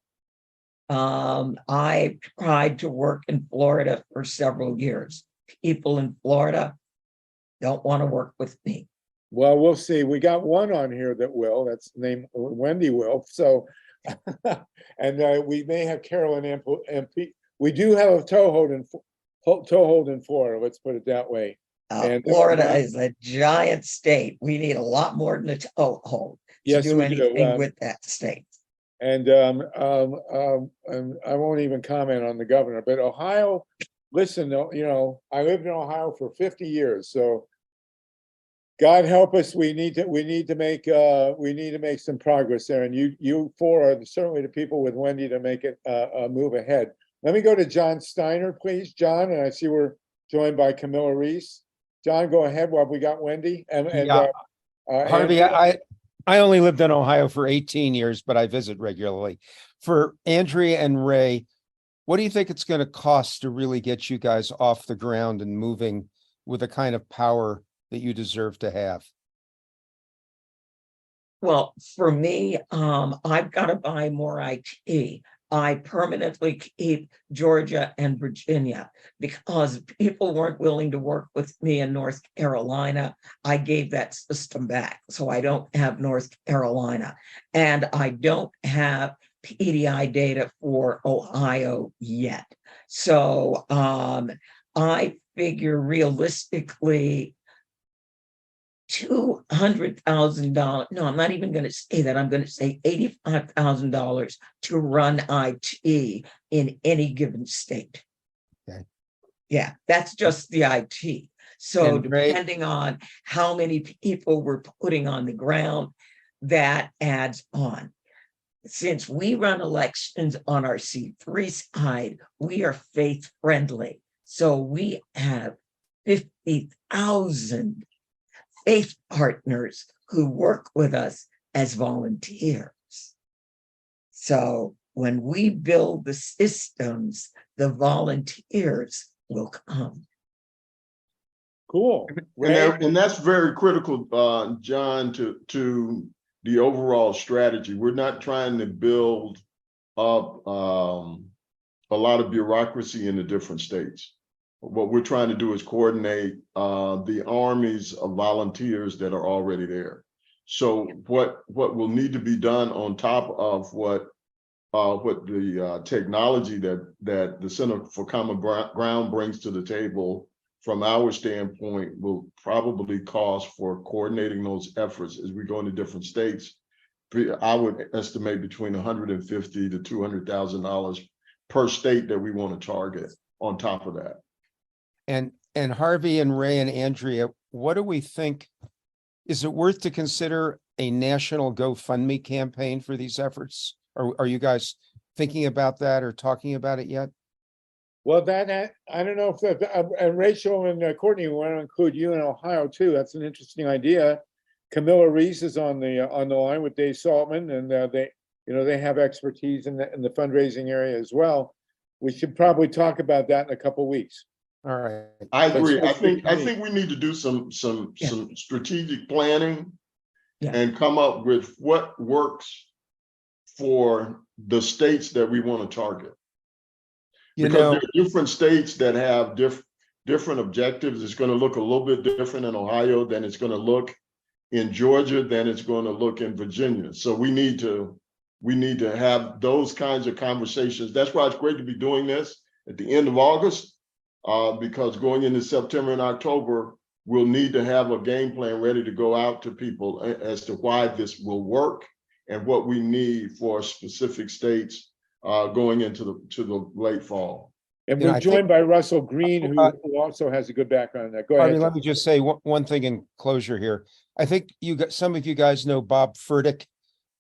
I tried to work in Florida for several years. People in Florida don't want to work with me. Well, we'll see. We got one on here that will. That's named Wendy will. So, and we may have Carolyn MP. We do have a toehold in Florida. Let's put it that way. And Florida is a giant state. We need a lot more than a toehold to do anything with that state. And I won't even comment on the governor, but Ohio, listen, I lived in Ohio for 50 years, so God help us. We need to make some progress there, and you four are certainly the people with Wendy to make it move ahead. Let me go to John Steiner, please, John, and I see we're joined by Camilla Reese. John, go ahead while we got Wendy. Harvey, I only lived in Ohio for 18 years, but I visit regularly. For Andrea and Ray, what do you think it's going to cost to really get you guys off the ground and moving with the kind of power that you deserve to have? Well, for me, I've got to buy more IT. I permanently keep Georgia and Virginia because people weren't willing to work with me in North Carolina. I gave that system back. So I don't have North Carolina, and I don't have PDI data for Ohio yet. So I figure realistically, $200,000. No, I'm not even going to say that. I'm going to say $85,000 to run IT in any given state. Okay. Yeah, that's just the IT. So depending on how many people we're putting on the ground, that adds on. Since we run elections on our C3 side, we are faith friendly. So we have 50,000 faith partners who work with us as volunteers. So when we build the systems, the volunteers will come. Cool. And that's very critical, John, to the overall strategy. We're not trying to build up a lot of bureaucracy in the different states. what we're trying to do is coordinate the armies of volunteers that are already there. So what will need to be done on top of what the technology that the Center for Common Ground brings to the table from our standpoint will probably cost for coordinating those efforts as we go into different states. I would estimate between $150,000 to $200,000 per state that we want to target on top of that. And Harvey and Ray and Andrea, what do we think? Is it worth to consider a national GoFundMe campaign for these efforts? Are you guys thinking about that or talking about it yet? Well, that, I don't know if that, and Rachel and Courtney, we want to include you in Ohio too. That's an interesting idea. Camilla Reese is on the line with Dave Saltman, and they have expertise in the fundraising area as well. We should probably talk about that in a couple of weeks. All right. I agree. I think we need to do some strategic planning and come up with what works for the states that we want to target. Because there are different states that have different objectives. It's going to look a little bit different in Ohio than it's going to look in Georgia, than it's going to look in Virginia. So we need to have those kinds of conversations. That's why it's great to be doing this at the end of August, because going into September and October, we'll need to have a game plan ready to go out to people as to why this will work and what we need for specific states going into the late fall. And we're joined by Russell Green, who also has a good background in that. Go ahead. Let me just say one thing in closure here. I think some of you guys know Bob Furtick,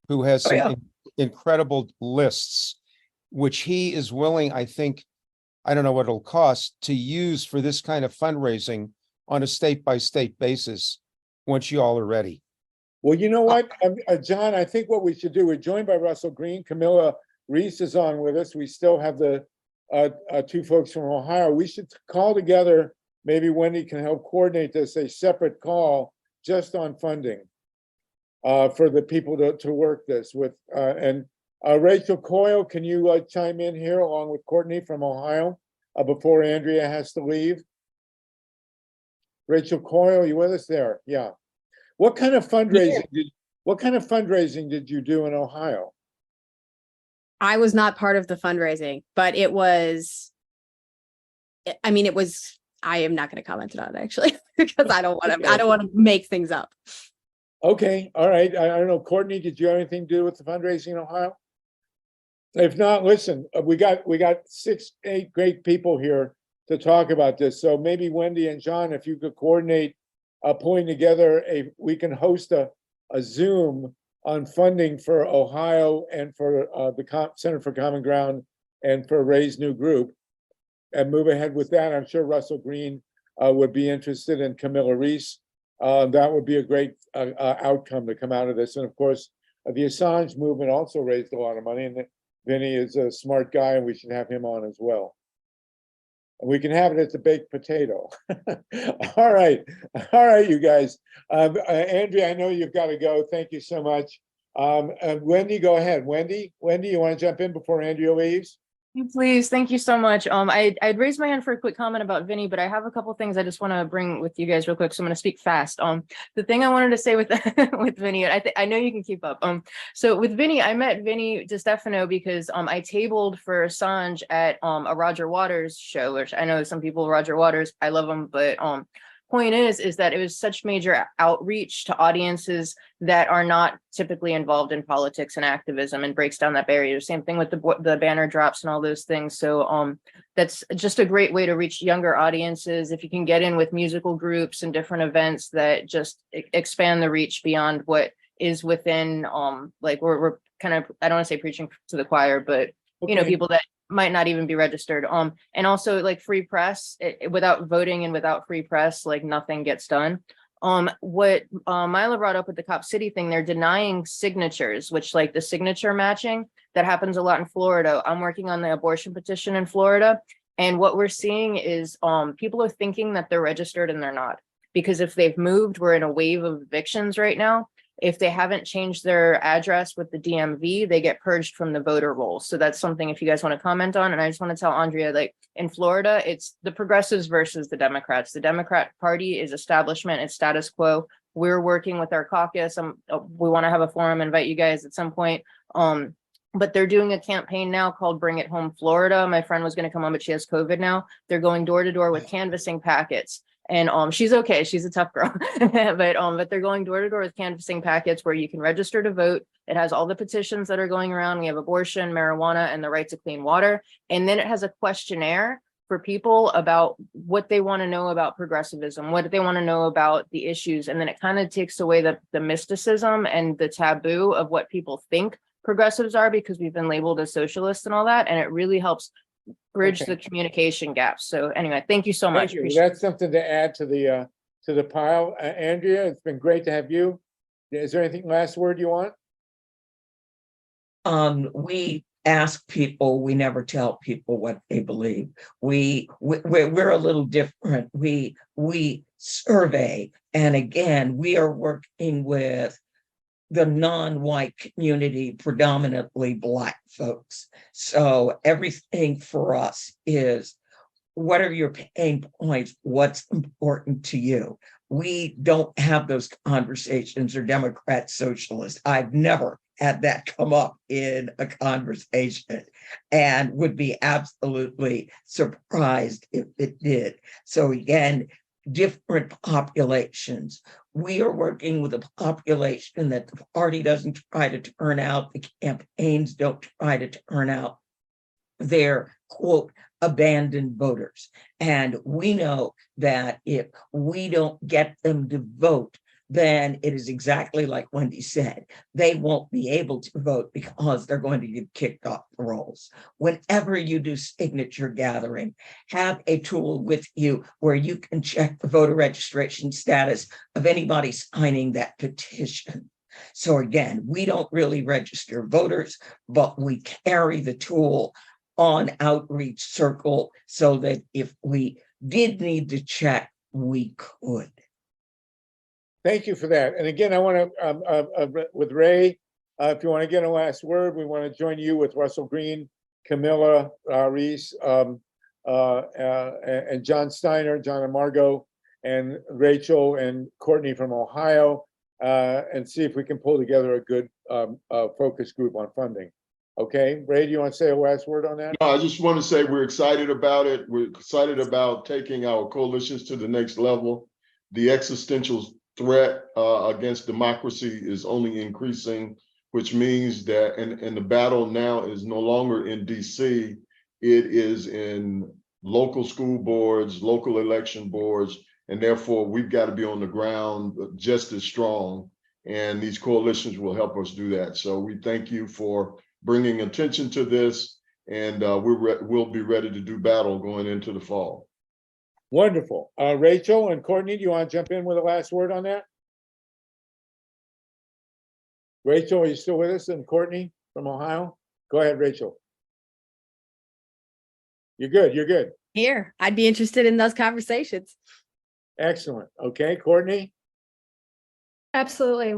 who has some incredible lists, which he is willing, I think, I don't know what it'll cost, to use for this kind of fundraising on a state-by-state basis once you all are ready. Well, you know what, John, I think what we should do, we're joined by Russell Green. Camilla Reese is on with us. We still have the two folks from Ohio. We should call together, maybe Wendy can help coordinate this, a separate call just on funding for the people to work this with. And Rachel COYLE, can you chime in here along with Courtney from Ohio before Andrea has to leave? Rachel COYLE, you with us there? Yeah. What kind of fundraising did you do in Ohio? I was not part of the fundraising, but it was, I am not going to comment on it actually, because I don't want to make things up. Okay. All right. I don't know. Courtney, did you have anything to do with the fundraising in Ohio? If not, listen, we got 6-8 great people here to talk about this. So maybe Wendy and John, if you could coordinate pulling together we can host a Zoom on funding for Ohio and for the Center for Common Ground and for Ray's new group, and move ahead with that. I'm sure Russell Green would be interested in Camilla Reese. That would be a great outcome to come out of this. And of course, the Assange movement also raised a lot of money, and Vinny is a smart guy, and we should have him on as well. And we can have it as a baked potato. All right, you guys. Andrea, I know you've got to go. Thank you so much. Wendy, go ahead. Wendy, you want to jump in before Andrea leaves? Please, thank you so much. I'd raised my hand for a quick comment about Vinny, but I have a couple things I just want to bring with you guys real quick. So I'm going to speak fast. The thing I wanted to say with with Vinny, I know you can keep up. So with Vinny, I met Vinny DiStefano because I tabled for Assange at a Roger Waters show, which I know some people, Roger Waters, I love him, but point is that it was such major outreach to audiences that are not typically involved in politics and activism, and breaks down that barrier. Same thing with the banner drops and all those things. So that's just a great way to reach younger audiences. If you can get in with musical groups and different events that just expand the reach beyond what is within, like we're kind of, I don't want to say preaching to the choir, but you know, people that might not even be registered. And also like free press, without voting and without free press, like nothing gets done. What Mila brought up with the Cop City thing, they're denying signatures, which like the signature matching that happens a lot in Florida. I'm working on the abortion petition in Florida. And what we're seeing is people are thinking that they're registered and they're not. Because if they've moved, we're in a wave of evictions right now. if they haven't changed their address with the DMV, they get purged from the voter rolls. So that's something if you guys want to comment on. And I just want to tell Andrea, like in Florida, it's the progressives versus the Democrats. The Democrat Party is establishment, it's status quo. We're working with our caucus. We want to have a forum, invite you guys at some point. But they're doing a campaign now called Bring It Home Florida. My friend was going to come on, but she has COVID now. They're going door to door with canvassing packets. And she's okay. She's a tough girl. but they're going door to door with canvassing packets where you can register to vote. It has all the petitions that are going around. We have abortion, marijuana, and the right to clean water. And then it has a questionnaire for people about what they want to know about progressivism, what they want to know about the issues. And then it kind of takes away the mysticism and the taboo of what people think progressives are, because we've been labeled as socialists and all that. And it really helps bridge the communication gaps. So anyway, thank you so much. Thank you. That's something to add to the pile. Andrea, it's been great to have you. Is there anything last word you want? We ask people, we never tell people what they believe. We're a little different. We survey, and again, we are working with the non-white community, predominantly Black folks. So everything for us is, what are your pain points? What's important to you? We don't have those conversations, or Democrat, socialist. I've never had that come up in a conversation, and would be absolutely surprised if it did. So again, different populations. We are working with a population that the party doesn't try to turn out, the campaigns don't try to turn out. They're, quote, abandoned voters. And we know that if we don't get them to vote, then it is exactly like Wendy said, they won't be able to vote because they're going to get kicked off the rolls. Whenever you do signature gathering, have a tool with you where you can check the voter registration status of anybody signing that petition. So again, we don't really register voters, but we carry the tool on Outreach Circle so that if we did need to check, we could. Thank you for that. And again, I want to, with Ray, if you want to get a last word, we want to join you with Russell Green, Camilla Reese, and John Steiner, John and Margot, and Rachel and Courtney from Ohio, and see if we can pull together a good focus group on funding. Okay, Ray, do you want to say a last word on that? No, I just want to say we're excited about it. We're excited about taking our coalitions to the next level. The existential threat against democracy is only increasing, which means that, and the battle now is no longer in DC, it is in local school boards, local election boards, and therefore we've got to be on the ground just as strong, and these coalitions will help us do that. So we thank you for bringing attention to this, and we'll be ready to do battle going into the fall. Wonderful. Rachel and Courtney, do you want to jump in with a last word on that? Rachel, are you still with us? And Courtney from Ohio? Go ahead, Rachel. You're good. You're good. Here, I'd be interested in those conversations. Excellent. Okay, Courtney? Absolutely.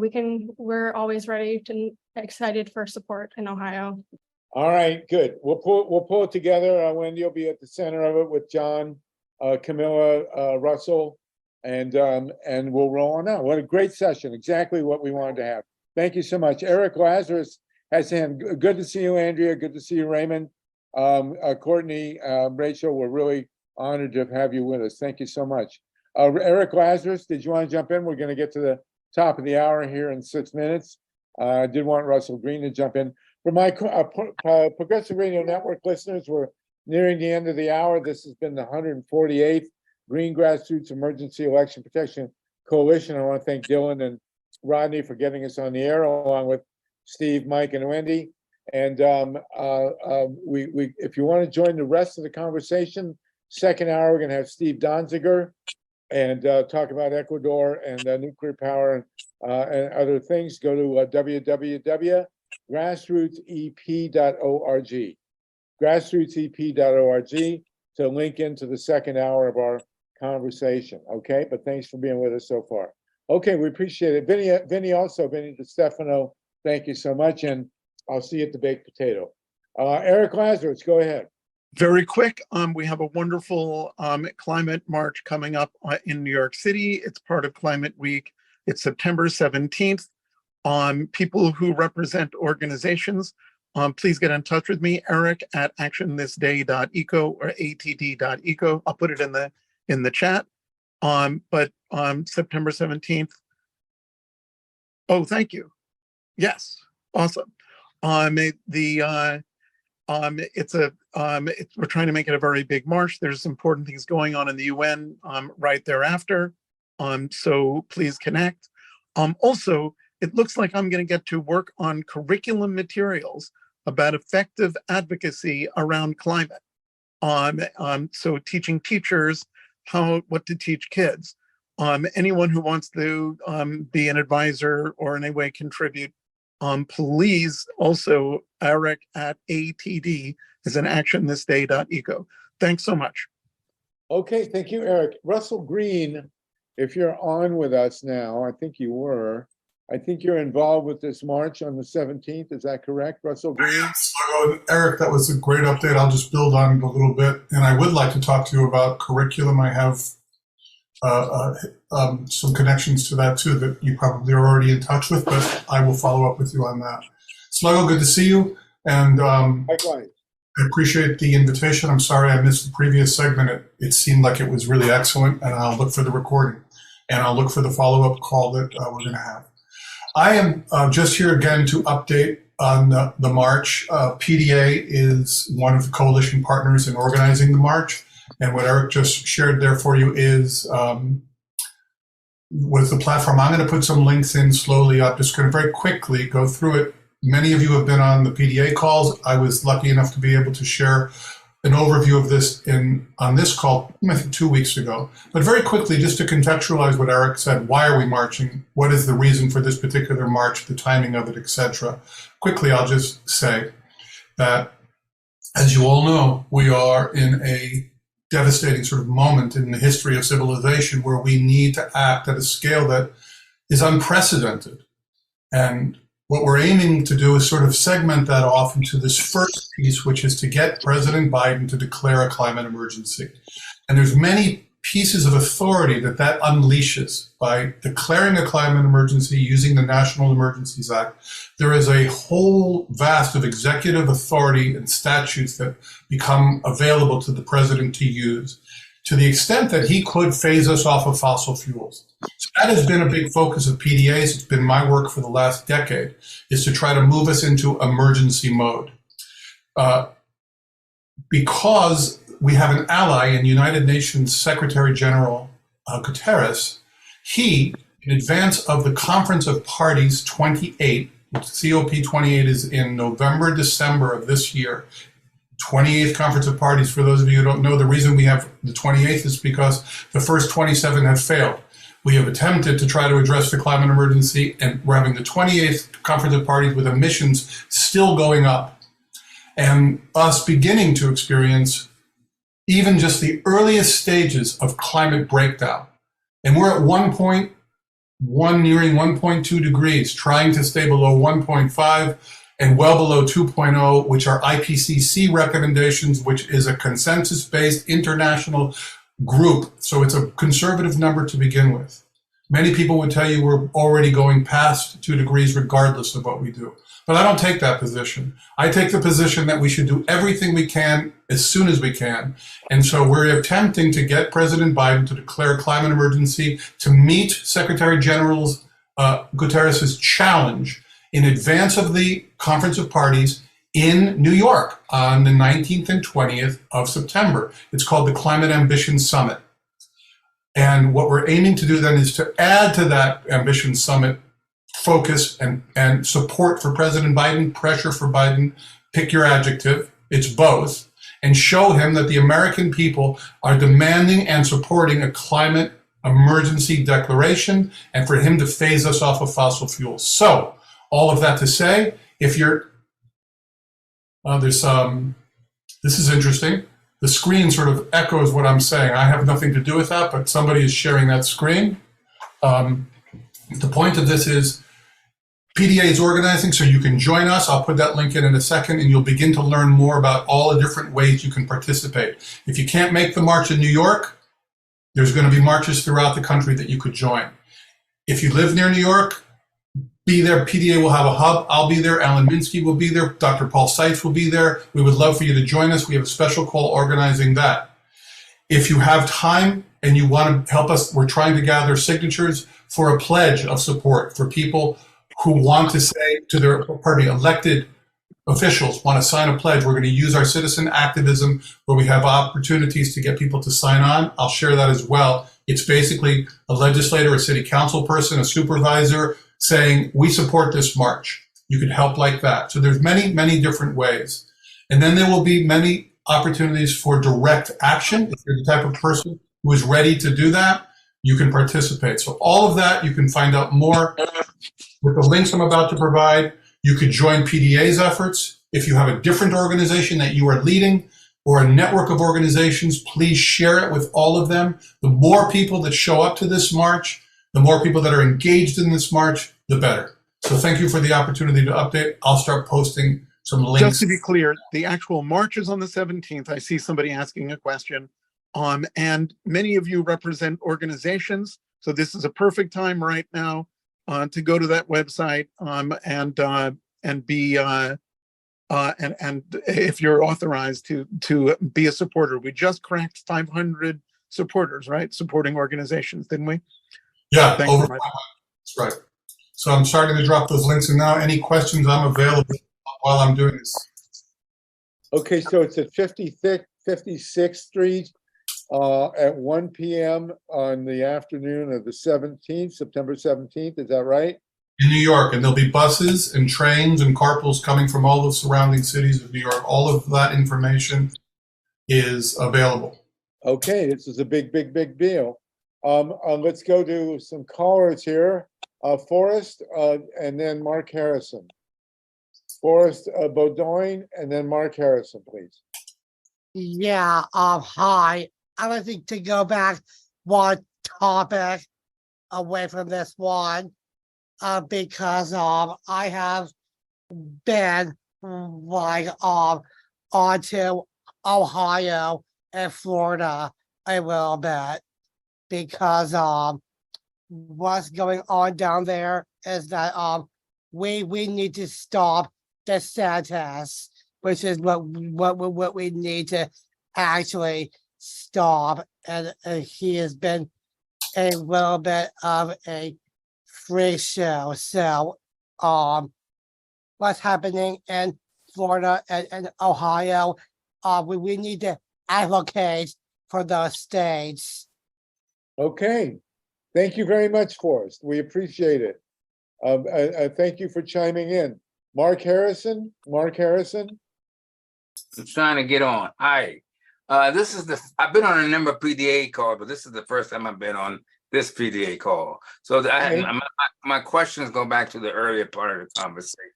We're always ready and excited for support in Ohio. All right, good. We'll pull it together. Wendy will be at the center of it with John, Camilla, Russell, and we'll roll on out. What a great session. Exactly what we wanted to have. Thank you so much. Eric Lazarus has hand. Good to see you, Andrea. Good to see you, Raymond. Courtney, Rachel, we're really honored to have you with us. Thank you so much. Eric Lazarus, did you want to jump in? We're going to get to the top of the hour here in 6 minutes. I did want Russell Green to jump in. For my Progressive Radio Network listeners, we're nearing the end of the hour. This has been the 148th Green Grassroots Emergency Election Protection Coalition. I want to thank Dylan and Rodney for getting us on the air, along with Steve, Mike, and Wendy. And if you want to join the rest of the conversation, second hour, we're going to have Steve Donziger and talk about Ecuador and nuclear power and other things. Go to www.grassrootsep.org. grassrootsep.org to link into the second hour of our conversation. Okay, but thanks for being with us so far. Okay, we appreciate it. Vinny also, Vinny DiStefano, thank you so much, and I'll see you at the baked potato. Eric Lazarus, go ahead. Very quick, we have a wonderful climate march coming up in New York City. It's part of Climate Week. It's September 17th. People who represent organizations, please get in touch with me, Eric at actionthisday.eco or atd.eco. I'll put it in the chat. But September 17th. Oh, thank you. Yes, awesome. We're trying to make it a very big march. There's important things going on in the UN right thereafter. So please connect. Also, it looks like I'm going to get to work on curriculum materials about effective advocacy around climate. So teaching teachers what to teach kids. Anyone who wants to be an advisor or in any way contribute, please also Eric at ATD is an actionthisday.eco. Thanks so much. Okay, thank you, Eric. Russell Green, if you're on with us now, I think you were. I think you're involved with this march on the 17th. Is that correct, Russell Green? Eric, that was a great update. I'll just build on it a little bit. And I would like to talk to you about curriculum. I have some connections to that too that you probably are already in touch with, but I will follow up with you on that. Sluggo, good to see you. And Likewise. I appreciate the invitation. I'm sorry I missed the previous segment. It seemed like it was really excellent, and I'll look for the recording. And I'll look for the follow-up call that we're going to have. I am just here again to update on the march. PDA is one of the coalition partners in organizing the march. And what Eric just shared there for you is with the platform. I'm going to put some links in slowly. I'm just going to very quickly go through it. Many of you have been on the PDA calls. I was lucky enough to be able to share an overview of this on this call, I think 2 weeks ago. But very quickly, just to contextualize what Eric said, why are we marching? What is the reason for this particular march, the timing of it, etc. Quickly, I'll just say that, as you all know, we are in a devastating sort of moment in the history of civilization where we need to act at a scale that is unprecedented. And what we're aiming to do is sort of segment that off into this first piece, which is to get President Biden to declare a climate emergency. And there's many pieces of authority that unleashes by declaring a climate emergency using the National Emergencies Act. There is a whole vast of executive authority and statutes that become available to the president to use to the extent that he could phase us off of fossil fuels. So that has been a big focus of PDA's. It's been my work for the last decade, is to try to move us into emergency mode. Because we have an ally in United Nations Secretary General Guterres, he, in advance of the Conference of Parties 28, COP28 is in November, December of this year, 28th Conference of Parties, for those of you who don't know, the reason we have the 28th is because the first 27 have failed. We have attempted to try to address the climate emergency, and we're having the 28th Conference of Parties with emissions still going up. And us beginning to experience even just the earliest stages of climate breakdown. And we're at 1.1, nearing 1.2 degrees, trying to stay below 1.5 and well below 2.0, which are IPCC recommendations, which is a consensus-based international group. So it's a conservative number to begin with. Many people would tell you we're already going past 2 degrees regardless of what we do. But I don't take that position. I take the position that we should do everything we can as soon as we can. And so we're attempting to get President Biden to declare a climate emergency, to meet Secretary General Guterres' challenge in advance of the Conference of Parties in New York on the 19th and 20th of September. It's called the Climate Ambition Summit. And what we're aiming to do then is to add to that Ambition Summit focus and support for President Biden, pressure for Biden, pick your adjective, it's both, and show him that the American people are demanding and supporting a climate emergency declaration and for him to phase us off of fossil fuels. So, all of that to say, if you're, this is interesting. The screen sort of echoes what I'm saying. I have nothing to do with that, but somebody is sharing that screen. The point of this is PDA is organizing, so you can join us. I'll put that link in a second, and you'll begin to learn more about all the different ways you can participate. If you can't make the march in New York, there's going to be marches throughout the country that you could join. If you live near New York, be there. PDA will have a hub. I'll be there. Alan Minsky will be there. Dr. Paul Seitz will be there. We would love for you to join us. We have a special call organizing that. If you have time and you want to help us, we're trying to gather signatures for a pledge of support for people who want to say to their elected officials want to sign a pledge. We're going to use our citizen activism where we have opportunities to get people to sign on. I'll share that as well. It's basically a legislator, a city council person, a supervisor saying, we support this march. You could help like that. So there's many, many different ways. And then there will be many opportunities for direct action. If you're the type of person who is ready to do that, you can participate. So all of that, you can find out more with the links I'm about to provide. You could join PDA's efforts. If you have a different organization that you are leading or a network of organizations, please share it with all of them. The more people that show up to this march, the more people that are engaged in this march, the better. So thank you for the opportunity to update. I'll start posting some links. Just to be clear, the actual march is on the 17th. I see somebody asking a question. And many of you represent organizations. So this is a perfect time right now to go to that website and be and if you're authorized to be a supporter. We just cracked 500 supporters, right? Supporting organizations, didn't we? Yeah, Thank over you. 500. That's right. So I'm starting to drop those links, and now any questions, I'm available while I'm doing this. Okay, so it's at 56th Street at 1 p.m. on the afternoon of the 17th, September 17th. Is that right? In New York, and there'll be buses and trains and carpools coming from all the surrounding cities of New York. All of that information is available. Okay, this is a big, big, big deal. Let's go to some callers here. Forrest and then Mark Harrison. Forrest Beaudoin and then Mark Harrison, please. Yeah, hi. I would think to go back one topic away from this one, because I have been like onto Ohio and Florida a little bit, because what's going on down there is that we need to stop DeSantis, which is what we need to actually stop. And he has been a little bit of a freak show. So what's happening in Florida and Ohio, we need to advocate for those states. Okay, thank you very much, Forrest. We appreciate it. Thank you for chiming in. Mark Harrison. Mark Harrison. I'm trying to get on. Hi. This is I've been on a number of PDA calls, but this is the first time I've been on this PDA call. So my questions go back to the earlier part of the conversation.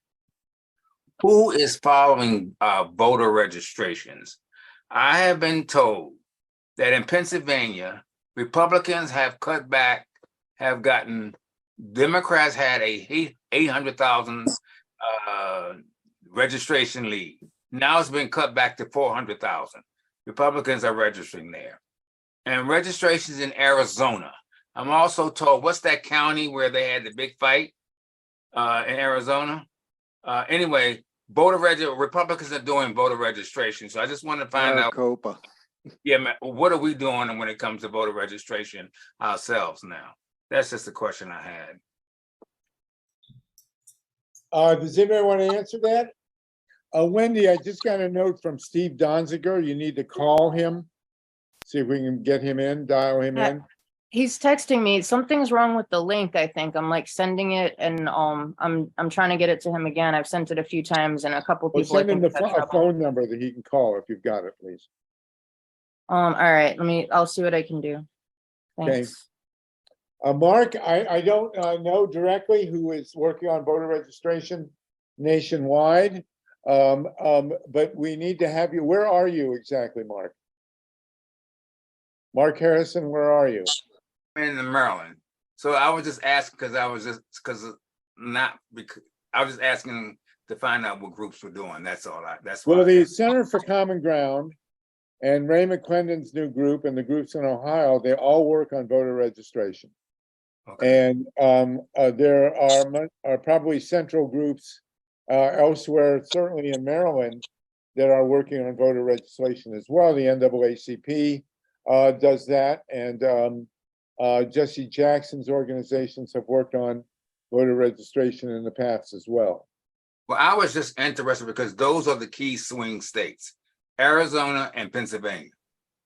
Who is following voter registrations? I have been told that in Pennsylvania, Republicans have cut back, have gotten, Democrats had a 800,000 registration lead. Now it's been cut back to 400,000. Republicans are registering there. And registrations in Arizona. I'm also told, what's that county where they had the big fight in Arizona? Anyway, Republicans are doing voter registration. So I just want to find out. Yeah, man, what are we doing when it comes to voter registration ourselves now? That's just a question I had. Does anybody want to answer that? Wendy, I just got a note from Steve Donziger. You need to call him. See if we can get him in, dial him in. He's texting me. Something's wrong with the link, I think. I'm like sending it, and I'm trying to get it to him again. I've sent it a few times, and a couple people. Send him a phone number that he can call if you've got it, please. All right, I'll see what I can do. Thanks. Okay. Mark, I don't know directly who is working on voter registration nationwide, but we need to have you. Where are you exactly, Mark? Mark Harrison, where are you? I'm in Maryland. So I was just asking because I was just asking to find out what groups were doing. That's all. That's Well, why. the Center for Common Ground and Ray McClendon's new group and the groups in Ohio, they all work on voter registration. Okay. And there are probably central groups elsewhere, certainly in Maryland, that are working on voter registration as well. The NAACP does that, and Jesse Jackson's organizations have worked on voter registration in the past as well. Well, I was just interested because those are the key swing states. Arizona and Pennsylvania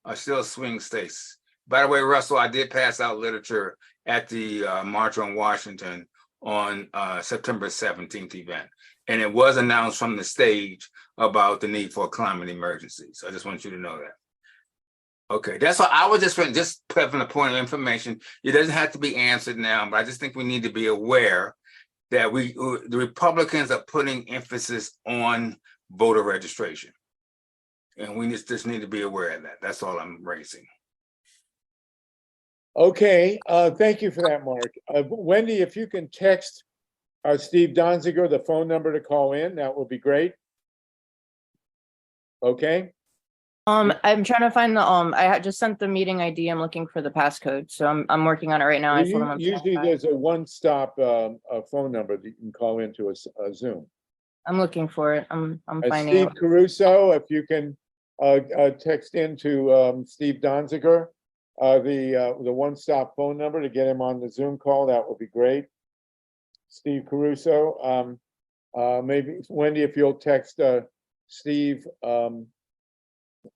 are still swing states. By the way, Russell, I did pass out literature at the March on Washington on September 17th event. And it was announced from the stage about the need for a climate emergency. So I just want you to know that. Okay, that's all. I was just putting a point of information. It doesn't have to be answered now, but I just think we need to be aware that the Republicans are putting emphasis on voter registration. And we just need to be aware of that. That's all I'm raising. Okay, thank you for that, Mark. Wendy, if you can text Steve Donziger the phone number to call in, that would be great. Okay. I'm trying to find the I just sent the meeting ID. I'm looking for the passcode, so I'm working on it right now. Usually there's a one-stop phone number that you can call into a Zoom. I'm looking for it. I'm finding Steve it. Caruso, if you can text into Steve Donziger the one-stop phone number to get him on the Zoom call, that would be great. Steve Caruso, maybe Wendy, if you'll text Steve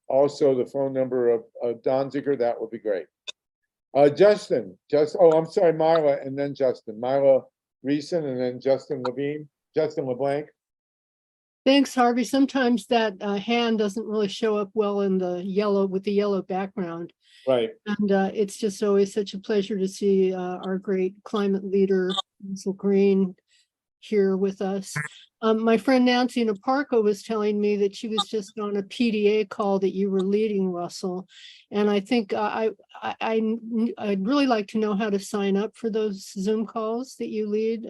also the phone number of Donziger, that would be great. Justin, I'm sorry, Myla, and then Justin. Myla Reeson, and then Justin LeBlanc. Thanks, Harvey. Sometimes that hand doesn't really show up well in the yellow with the yellow background. Right. And it's just always such a pleasure to see our great climate leader, Russell Green, here with us. My friend Nancy Naparco was telling me that she was just on a PDA call that you were leading, Russell. And I think I'd really like to know how to sign up for those Zoom calls that you lead.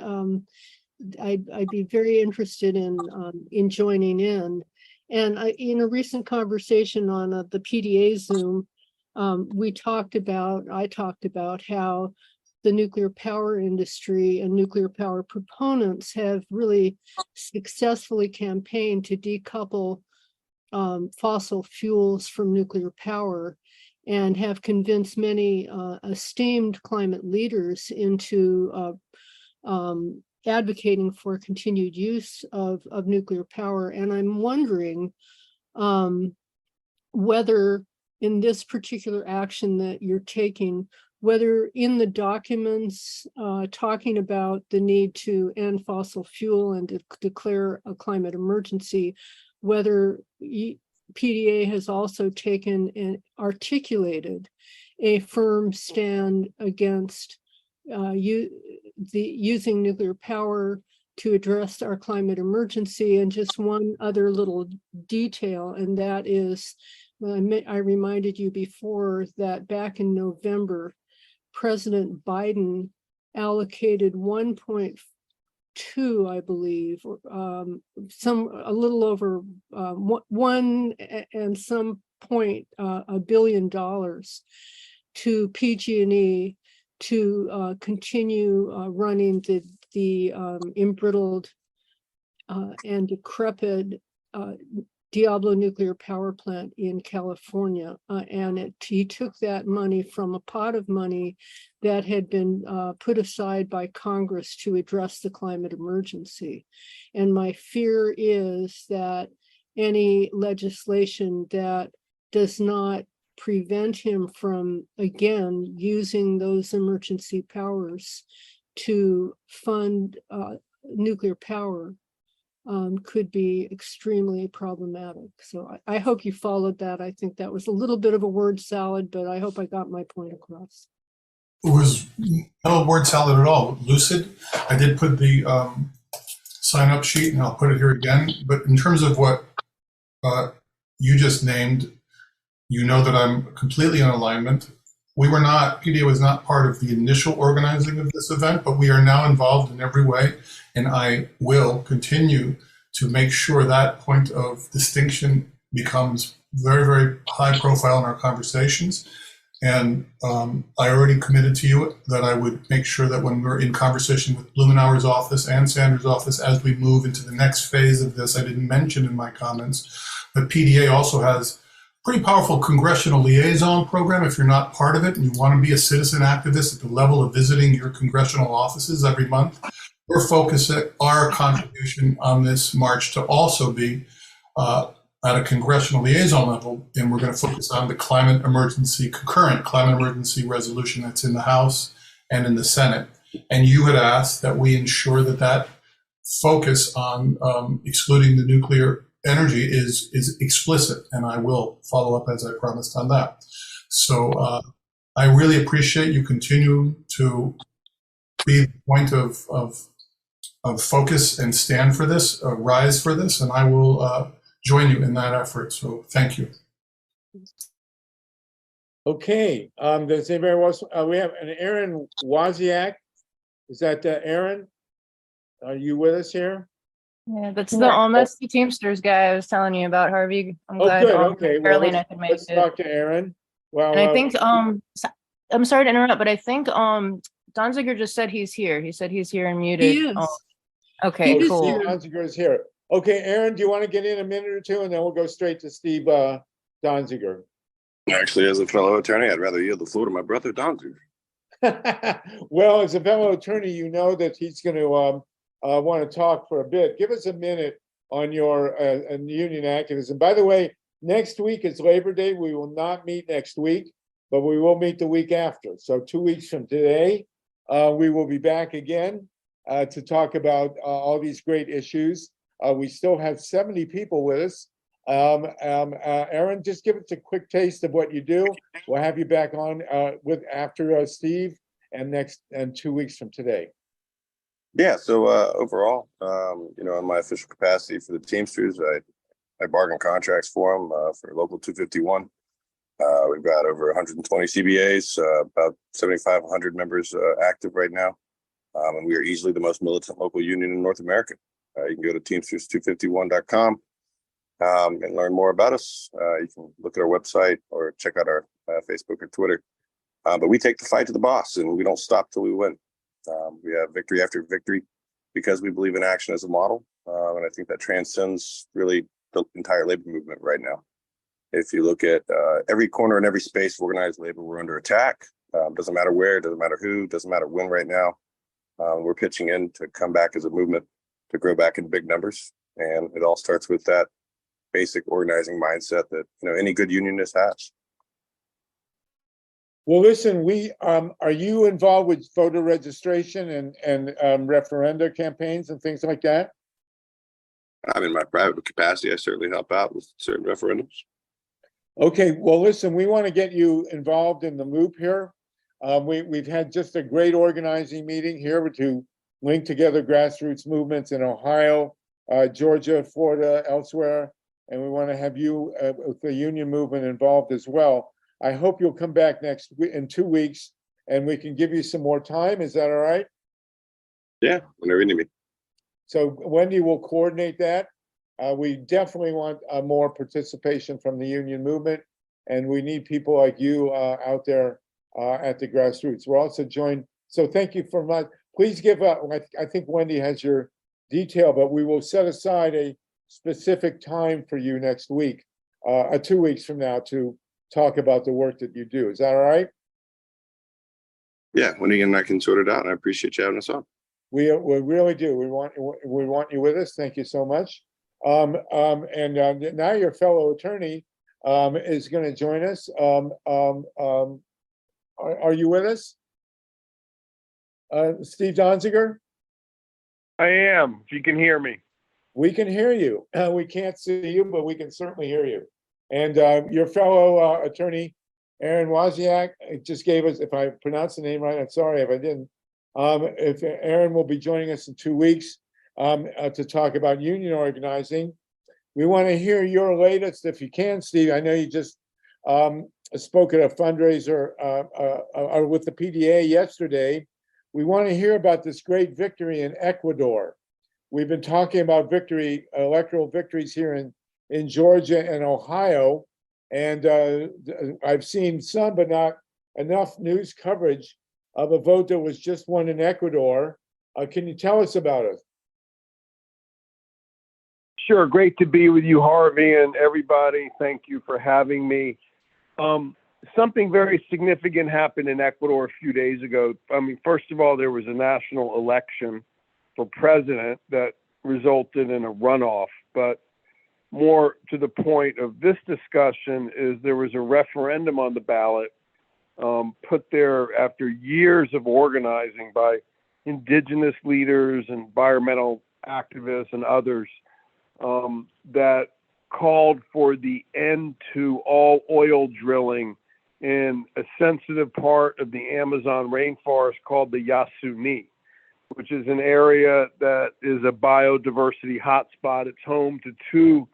I'd be very interested in joining in. And in a recent conversation on the PDA Zoom, I talked about how the nuclear power industry and nuclear power proponents have really successfully campaigned to decouple fossil fuels from nuclear power and have convinced many esteemed climate leaders into advocating for continued use of nuclear power. And I'm wondering whether in this particular action that you're taking, whether in the documents talking about the need to end fossil fuel and to declare a climate emergency, whether PDA has also taken and articulated a firm stand against using nuclear power to address our climate emergency. And just one other little detail, and that is, I reminded you before that back in November, President Biden allocated 1.2, I believe, a little over $1 billion to PG&E to continue running the embrittled and decrepit Diablo nuclear power plant in California. And he took that money from a pot of money that had been put aside by Congress to address the climate emergency. And my fear is that any legislation that does not prevent him from, again, using those emergency powers to fund nuclear power could be extremely problematic. So I hope you followed that. I think that was a little bit of a word salad, but I hope I got my point across. It was no word salad at all. Lucid. I did put the sign up sheet, and I'll put it here again. But in terms of what you just named, you know that I'm completely in alignment PDA was not part of the initial organizing of this event, but we are now involved in every way. And I will continue to make sure that point of distinction becomes very, very high profile in our conversations. And I already committed to you that I would make sure that when we're in conversation with Blumenauer's office and Sanders' office, as we move into the next phase of this, I didn't mention in my comments, but PDA also has pretty powerful congressional liaison program. If you're not part of it and you want to be a citizen activist at the level of visiting your congressional offices every month, we're focusing our contribution on this march to also be at a congressional liaison level, and we're going to focus on the concurrent climate emergency resolution that's in the House and in the Senate. And you had asked that we ensure that focus on excluding the nuclear energy is explicit, and I will follow up as I promised on that. So I really appreciate you continue to be the point of focus and stand for this, rise for this, and I will join you in that effort. So thank you. Okay, does anybody else, we have an Aaron Wozniak. Is that Aaron? Are you with us here? Yeah, that's the Teamsters guy I was telling you about, Harvey. I'm glad good. Okay, well, Carolina could make let's it. talk to Aaron. Well, And I think I'm sorry to interrupt, but I think Donziger just said he's here. He said he's here and muted. He is. Okay, He cool. is here. Donziger is here. Okay, Aaron, do you want to get in a minute or two, and then we'll go straight to Steve Donziger? Actually, as a fellow attorney, I'd rather yield the floor to my brother Donziger. Well, as a fellow attorney, you know that he's going to want to talk for a bit. Give us a minute on your union activism. By the way, next week is Labor Day. We will not meet next week, but we will meet the week after. So 2 weeks from today, we will be back again to talk about all these great issues. We still have 70 people with us. Aaron, just give us a quick taste of what you do. We'll have you back on after Steve and 2 weeks from today. Yeah, so overall, in my official capacity for the Teamsters, I bargain contracts for them for Local 251. We've got over 120 CBAs, about 7,500 members active right now. And we are easily the most militant local union in North America. You can go to Teamsters251.com and learn more about us. You can look at our website or check out our Facebook or Twitter. But we take the fight to the boss, and we don't stop till we win. We have victory after victory because we believe in action as a model. And I think that transcends really the entire labor movement right now. If you look at every corner and every space of organized labor, we're under attack. Doesn't matter where, doesn't matter who, doesn't matter when right now. We're pitching in to come back as a movement to grow back in big numbers. And it all starts with that basic organizing mindset that any good unionist has. Well, listen, are you involved with voter registration and referenda campaigns and things like that? I'm in my private capacity. I certainly help out with certain referendums. Okay, well, listen, we want to get you involved in the loop here. We've had just a great organizing meeting here to link together grassroots movements in Ohio, Georgia, Florida, elsewhere, and we want to have you with the union movement involved as well. I hope you'll come back in 2 weeks and we can give you some more time. Is that all right? Yeah, whenever you need me. So Wendy will coordinate that. We definitely want more participation from the union movement, and we need people like you out there at the grassroots. We're also joined. So thank you for much. Please give up. I think Wendy has your detail, but we will set aside a specific time for you next week, 2 weeks from now, to talk about the work that you do. Is that all right? Yeah, Wendy and I can sort it out, and I appreciate you having us on. We really do. We want you with us. Thank you so much. And now your fellow attorney is going to join us. Are you with us? Steve Donziger? I am, if you can hear me. We can hear you. We can't see you, but we can certainly hear you. And your fellow attorney, Aaron Wozniak, just gave us, if I pronounced the name right, I'm sorry if I didn't. If Aaron will be joining us in 2 weeks to talk about union organizing. We want to hear your latest, if you can, Steve. I know you just spoke at a fundraiser with the PDA yesterday. We want to hear about this great victory in Ecuador. We've been talking about electoral victories here in Georgia and Ohio, and I've seen some, but not enough news coverage of a vote that was just won in Ecuador. Can you tell us about it? Sure. Great to be with you, Harvey, and everybody. Thank you for having me. Something very significant happened in Ecuador a few days ago. I mean, first of all, there was a national election for president that resulted in a runoff. But more to the point of this discussion is there was a referendum on the ballot put there after years of organizing by indigenous leaders, environmental activists, and others that called for the end to all oil drilling in a sensitive part of the Amazon rainforest called the Yasuni, which is an area that is a biodiversity hotspot. It's home to two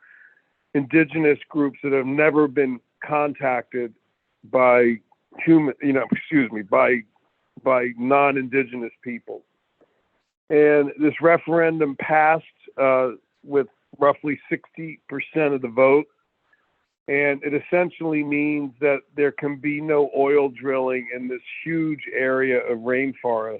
indigenous groups that have never been contacted by by non-indigenous people. And this referendum passed with roughly 60% of the vote. And it essentially means that there can be no oil drilling in this huge area of rainforest.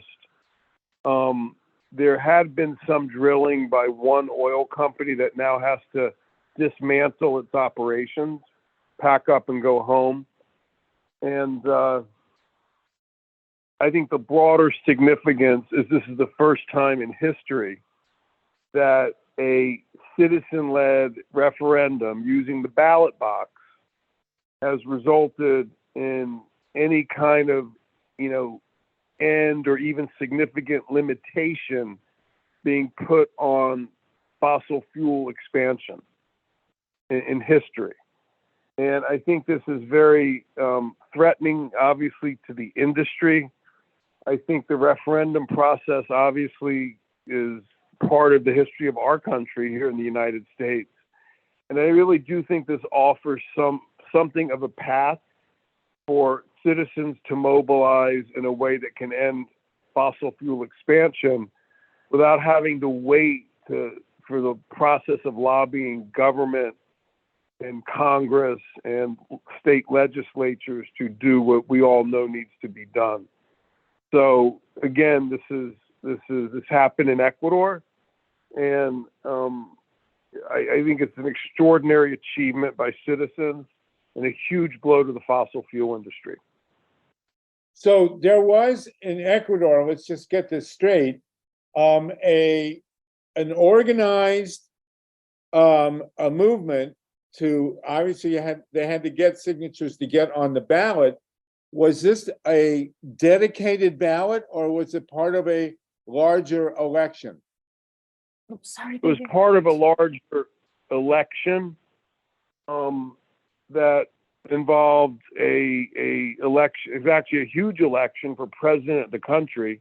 There had been some drilling by one oil company that now has to dismantle its operations, pack up and go home. And I think the broader significance is this is the first time in history that a citizen-led referendum using the ballot box has resulted in any kind of, end or even significant limitation being put on fossil fuel expansion in history. And I think this is very threatening, obviously, to the industry. I think the referendum process obviously is part of the history of our country here in the United States. And I really do think this offers something of a path for citizens to mobilize in a way that can end fossil fuel expansion without having to wait for the process of lobbying government and Congress and state legislatures to do what we all know needs to be done. So again, this happened in Ecuador, and I think it's an extraordinary achievement by citizens and a huge blow to the fossil fuel industry. So there was in Ecuador, let's just get this straight, an organized a movement to, obviously they had to get signatures to get on the ballot. Was this a dedicated ballot or was it part of a larger election? Sorry. It was part of a larger election that involved a election. It's actually a huge election for president of the country,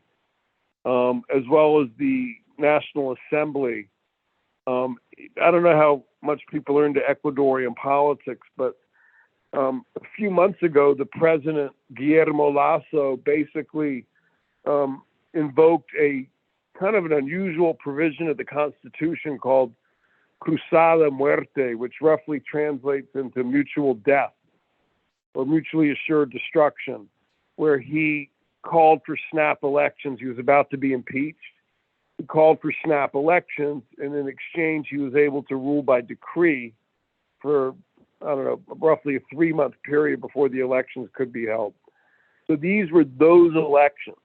as well as the National Assembly. I don't know how much people are into Ecuadorian politics, but a few months ago, the president, Guillermo Lasso, basically invoked a kind of an unusual provision of the Constitution called Cruzada Muerte, which roughly translates into mutual death or mutually assured destruction, where he called for snap elections. He was about to be impeached. He called for snap elections, and in exchange, he was able to rule by decree for, roughly a 3-month period before the elections could be held. So these were those elections.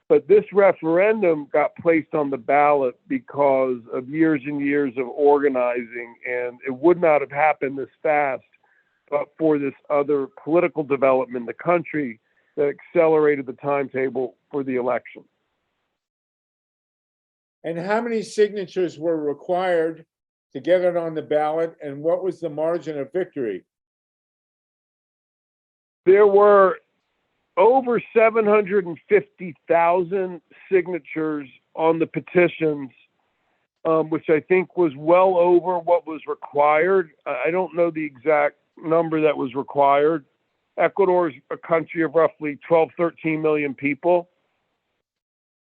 But this referendum got placed on the ballot because of years and years of organizing, and it would not have happened this fast but for this other political development in the country that accelerated the timetable for the election. And how many signatures were required to get it on the ballot, and what was the margin of victory? There were over 750,000 signatures on the petitions, which I think was well over what was required. I don't know the exact number that was required. Ecuador is a country of roughly 12, 13 million people.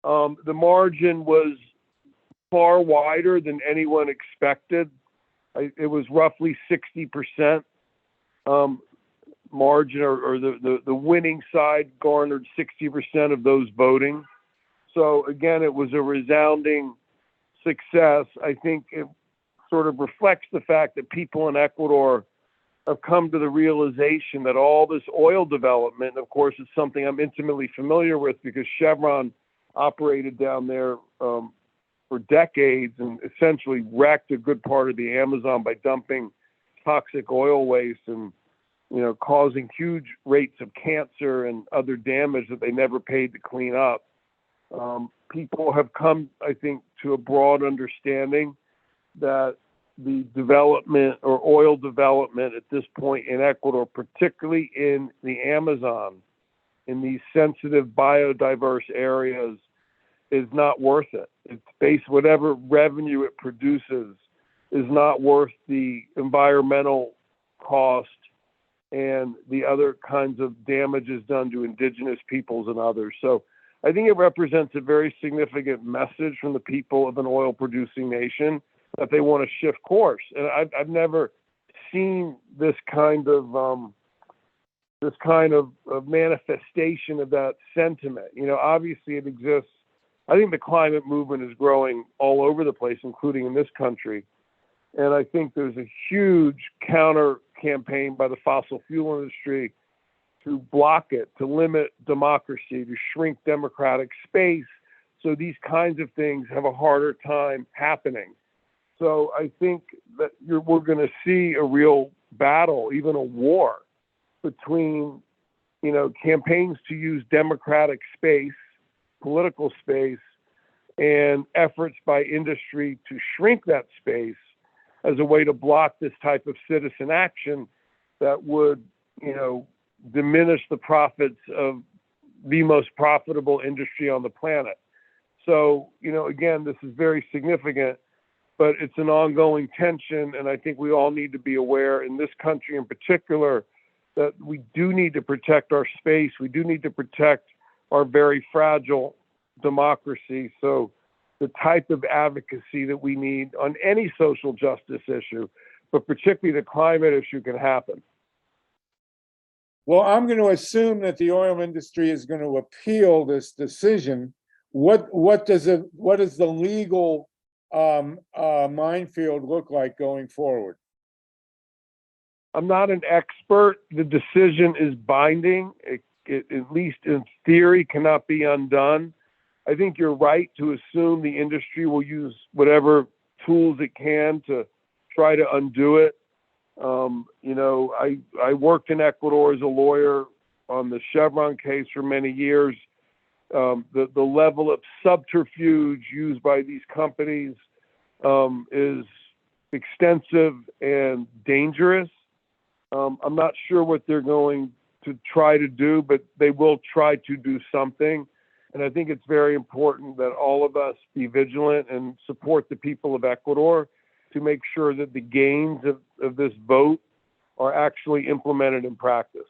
The margin was far wider than anyone expected. It was roughly 60% margin, or the winning side garnered 60% of those voting. So again, it was a resounding success. I think it sort of reflects the fact that people in Ecuador have come to the realization that all this oil development, of course, is something I'm intimately familiar with because Chevron operated down there for decades and essentially wrecked a good part of the Amazon by dumping toxic oil waste and, you know, causing huge rates of cancer and other damage that they never paid to clean up. People have come, I think, to a broad understanding that the development or oil development at this point in Ecuador, particularly in the Amazon, in these sensitive biodiverse areas, is not worth it. It's based, whatever revenue it produces is not worth the environmental cost and the other kinds of damages done to indigenous peoples and others. So I think it represents a very significant message from the people of an oil producing nation that they want to shift course. And I've never seen this kind of manifestation of that sentiment. You know, obviously it exists. I think the climate movement is growing all over the place, including in this country. And I think there's a huge counter campaign by the fossil fuel industry to block it, to limit democracy, to shrink democratic space. So these kinds of things have a harder time happening. So I think that we're going to see a real battle, even a war, between, you know, campaigns to use democratic space, political space, and efforts by industry to shrink that space as a way to block this type of citizen action that would, you know, diminish the profits of the most profitable industry on the planet. So, you know, again, this is very significant, but it's an ongoing tension. And I think we all need to be aware in this country in particular that we do need to protect our space. We do need to protect our very fragile democracy. So the type of advocacy that we need on any social justice issue, but particularly the climate issue, can happen. Well, I'm going to assume that the oil industry is going to appeal this decision. What does the legal minefield look like going forward? I'm not an expert. The decision is binding. It, at least in theory, cannot be undone. I think you're right to assume the industry will use whatever tools it can to try to undo it. You know, I worked in Ecuador as a lawyer on the Chevron case for many years. The level of subterfuge used by these companies is extensive and dangerous. I'm not sure what they're going to try to do, but they will try to do something. And I think it's very important that all of us be vigilant and support the people of Ecuador to make sure that the gains of this vote are actually implemented in practice.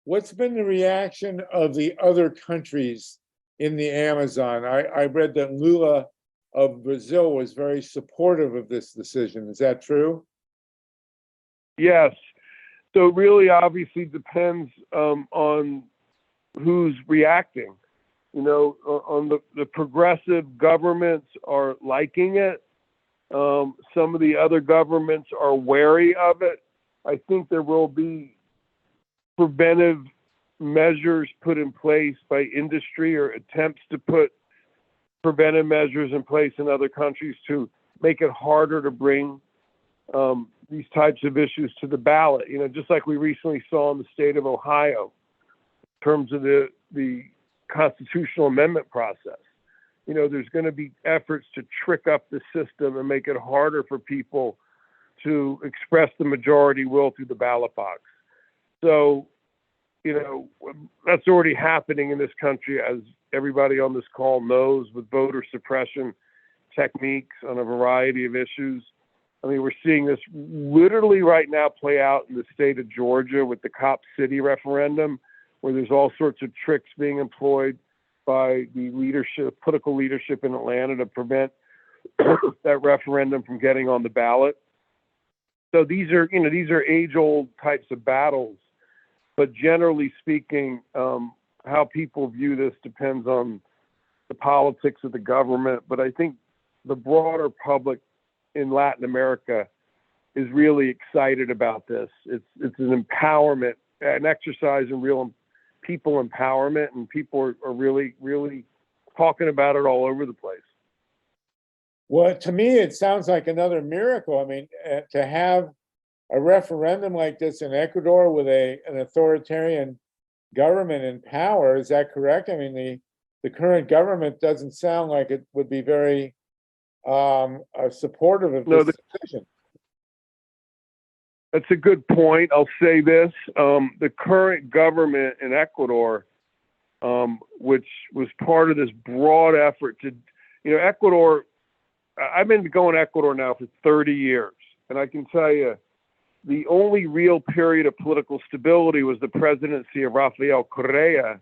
What's been the reaction of the other countries in the Amazon? I read that Lula of Brazil was very supportive of this decision. Is that true? Yes. So it really obviously depends on who's reacting. You know, on the progressive governments are liking it. Some of the other governments are wary of it. I think there will be preventive measures put in place by industry or attempts to put preventive measures in place in other countries to make it harder to bring these types of issues to the ballot. You know, just like we recently saw in the state of Ohio in terms of the constitutional amendment process. You know, there's going to be efforts to trick up the system and make it harder for people to express the majority will through the ballot box. So, you know, that's already happening in this country, as everybody on this call knows, with voter suppression techniques on a variety of issues. I mean, we're seeing this literally right now play out in the state of Georgia with the Cop City referendum, where there's all sorts of tricks being employed by the leadership, political leadership in Atlanta to prevent that referendum from getting on the ballot. So these are age-old types of battles, but generally speaking, how people view this depends on the politics of the government. But I think the broader public in Latin America is really excited about this. It's an empowerment, an exercise in real people empowerment, and people are really, really talking about it all over the place. Well, to me, it sounds like another miracle. I mean, to have a referendum like this in Ecuador with an authoritarian government in power, is that correct? I mean, the current government doesn't sound like it would be very supportive of this decision. That's a good point. I'll say this. The current government in Ecuador, which was part of this broad effort to, Ecuador, I've been going to Ecuador now for 30 years. And I can tell you, the only real period of political stability was the presidency of Rafael Correa,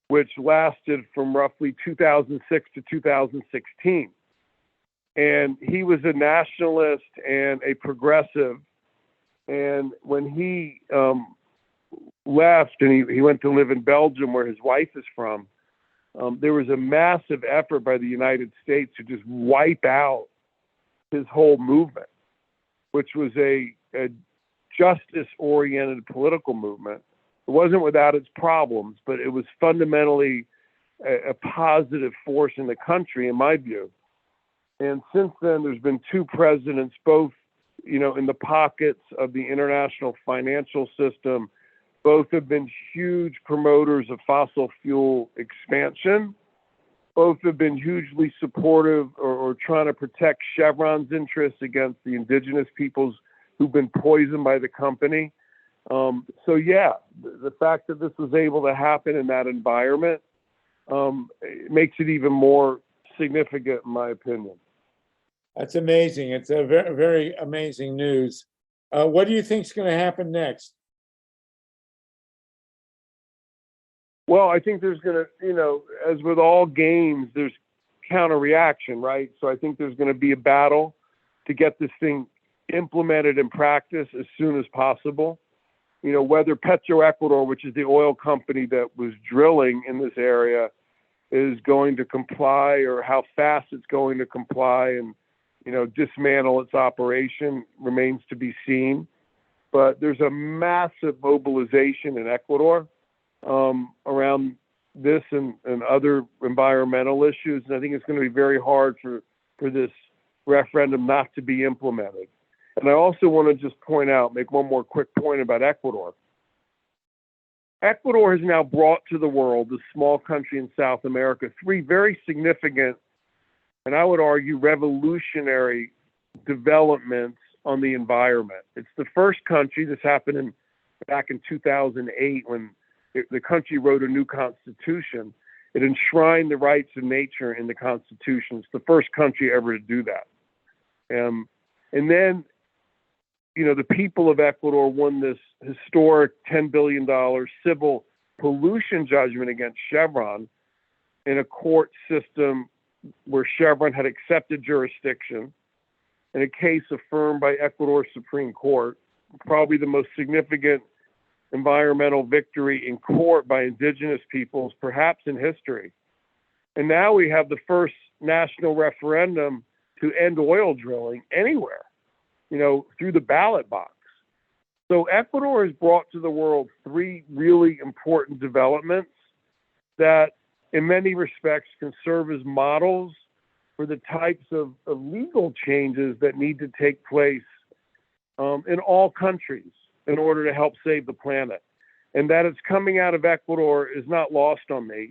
which lasted from roughly 2006 to 2016. And he was a nationalist and a progressive. And when he left and he went to live in Belgium, where his wife is from, there was a massive effort by the United States to just wipe out his whole movement, which was a justice-oriented political movement. It wasn't without its problems, but it was fundamentally a positive force in the country, in my view. And since then, there's been two presidents, both, in the pockets of the international financial system. Both have been huge promoters of fossil fuel expansion. Both have been hugely supportive or trying to protect Chevron's interests against the indigenous peoples who've been poisoned by the company. So yeah, the fact that this was able to happen in that environment it makes it even more significant, in my opinion. That's amazing. It's a very, very amazing news. What do you think is going to happen next? Well, I think there's going to, as with all games, there's counter reaction, right? So I think there's going to be a battle to get this thing implemented in practice as soon as possible. Whether Petroecuador, which is the oil company that was drilling in this area, is going to comply, or how fast it's going to comply and, dismantle its operation remains to be seen. But there's a massive mobilization in Ecuador around this and other environmental issues. And I think it's going to be very hard for this referendum not to be implemented. And I also want to just make one more quick point about Ecuador. Ecuador has now brought to the world, this small country in South America, three very significant, and I would argue revolutionary developments on the environment. It's the first country, this happened back in 2008 when the country wrote a new constitution. It enshrined the rights of nature in the constitution. It's the first country ever to do that. And then, the people of Ecuador won this historic $10 billion civil pollution judgment against Chevron in a court system where Chevron had accepted jurisdiction, in a case affirmed by Ecuador's Supreme Court, probably the most significant environmental victory in court by indigenous peoples, perhaps in history. And now we have the first national referendum to end oil drilling anywhere, through the ballot box. So Ecuador has brought to the world three really important developments that, in many respects, can serve as models for the types of legal changes that need to take place in all countries in order to help save the planet. And that it's coming out of Ecuador is not lost on me.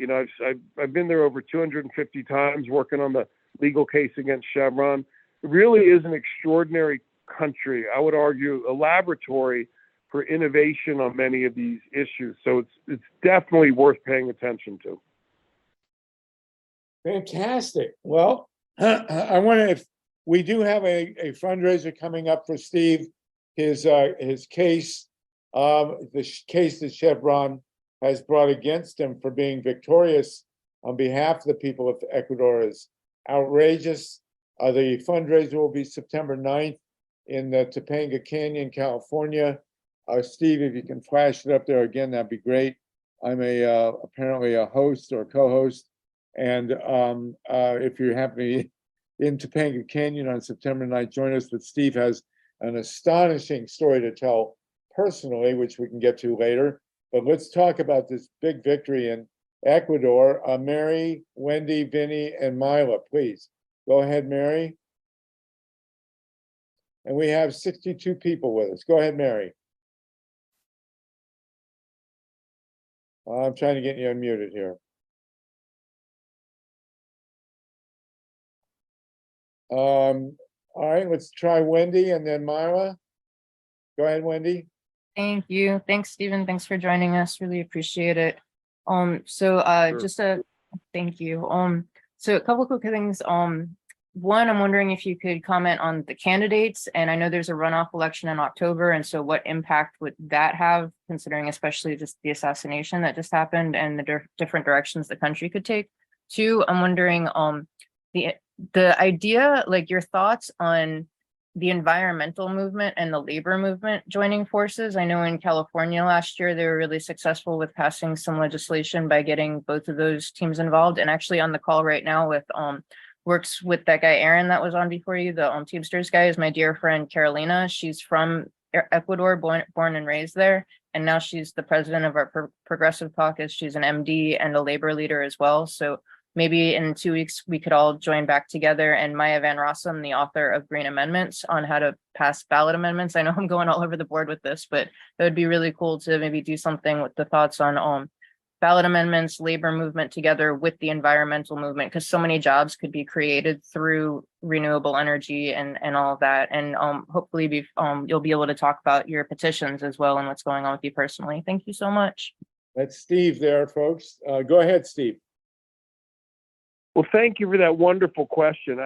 I've been there over 250 times working on the legal case against Chevron. It really is an extraordinary country. I would argue a laboratory for innovation on many of these issues. So it's definitely worth paying attention to. Fantastic. Well, I want to we do have a fundraiser coming up for Steve. His case, case that Chevron has brought against him for being victorious on behalf of the people of Ecuador is outrageous. The fundraiser will be September 9th in the Topanga Canyon, California. Steve, if you can flash it up there again, that'd be great. I'm apparently a host or co-host, and if you're happy in Topanga Canyon on September 9th, join us. But Steve has an astonishing story to tell personally, which we can get to later. But let's talk about this big victory in Ecuador. Mary, Wendy, Vinny, and Mila, please. Go ahead, Mary. And we have 62 people with us. Go ahead, Mary. I'm trying to get you unmuted here. All right, let's try Wendy and then Myra. Go ahead, Wendy. Thank you. Thanks, Stephen. Thanks for joining us. Really appreciate it. Sure. Thank you. So a couple quick things. One, I'm wondering if you could comment on the candidates, and I know there's a runoff election in October, and so what impact would that have, considering especially just the assassination that just happened and the different directions the country could take? Two, I'm wondering the idea, like your thoughts on the environmental movement and the labor movement joining forces. I know in California last year, they were really successful with passing some legislation by getting both of those teams involved. And actually on the call right now with works with that guy, Aaron, that was on before you, the Teamsters guy, is my dear friend, Carolina. She's from Ecuador, born and raised there. And now she's the president of our Progressive Caucus. She's an MD and a labor leader as well. So maybe in 2 weeks, we could all join back together. And Maya Van Rossum, the author of Green Amendments on how to pass ballot amendments. I know I'm going all over the board with this, but it would be really cool to maybe do something with the thoughts on ballot amendments, labor movement together with the environmental movement, because so many jobs could be created through renewable energy and all of that. And hopefully you'll be able to talk about your petitions as well and what's going on with you personally. Thank you so much. That's Steve there, folks. Go ahead, Steve. Well, thank you for that wonderful question.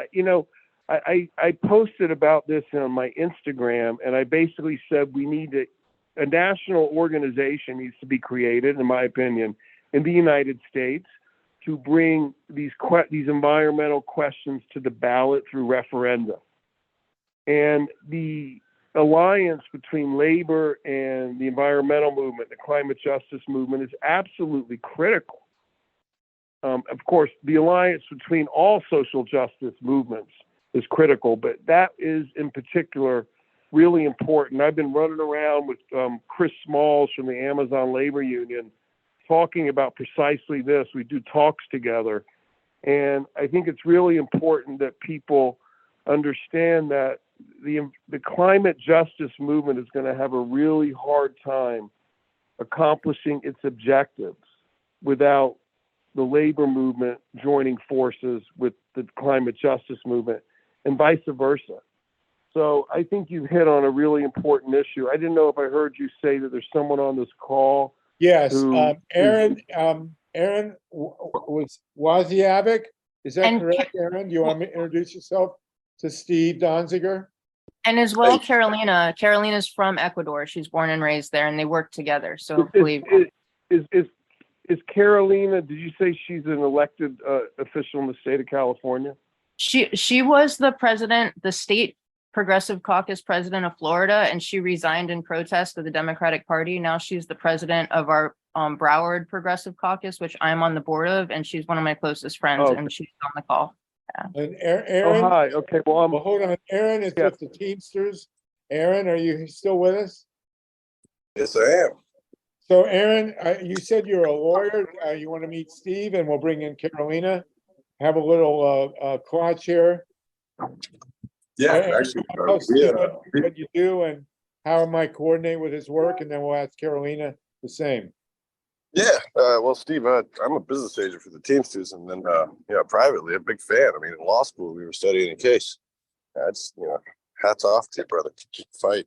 I posted about this on my Instagram, and I basically said we need a national organization needs to be created, in my opinion, in the United States to bring these environmental questions to the ballot through referendum. And the alliance between labor and the environmental movement, the climate justice movement, is absolutely critical. Of course, the alliance between all social justice movements is critical, but that is in particular really important. I've been running around with Chris Smalls from the Amazon Labor Union talking about precisely this. We do talks together. And I think it's really important that people understand that the climate justice movement is going to have a really hard time accomplishing its objectives without the labor movement joining forces with the climate justice movement and vice versa. So I think you've hit on a really important issue. I didn't know if I heard you say that there's someone on this call. Yes, Aaron was Waziabic. Is that correct, Aaron? Do you want me to introduce yourself to Steve Donziger? And as well, Carolina. Carolina's from Ecuador. She's born and raised there, and they work together. So hopefully, is Carolina? Did you say she's an elected official in the state of California? She was the president, the state Progressive Caucus president of Florida, and she resigned in protest of the Democratic Party. Now she's the president of our Broward Progressive Caucus, which I'm on the board of, and she's one of my closest friends, and she's on the call. Yeah. And Aaron, hi. Okay, well, hold on. Aaron is with the Teamsters. Aaron, are you still with us? Yes, I am. So, Aaron, you said you're a lawyer. You want to meet Steve, and we'll bring in Carolina. Have a little crotch here. Yeah, actually, what you do and how I might coordinate with his work, and then we'll ask Carolina the same. Yeah, well, Steve, I'm a business agent for the Teamsters, and then, privately, a big fan. I mean, in law school, we were studying a case. That's, hats off to you, brother. Keep the fight.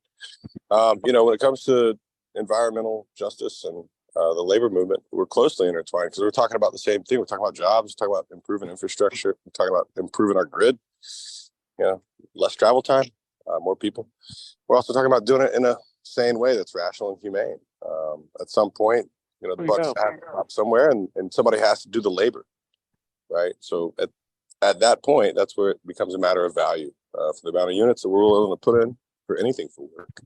When it comes to environmental justice and the labor movement, we're closely intertwined because we're talking about the same thing. We're talking about jobs, we're talking about improving infrastructure, we're talking about improving our grid. less travel time, more people. We're also talking about doing it in a sane way that's rational and humane. At some point, the bucks have to stop somewhere, and somebody has to do the labor, right? So at that point, that's where it becomes a matter of value for the amount of units that we're willing to put in for anything for work.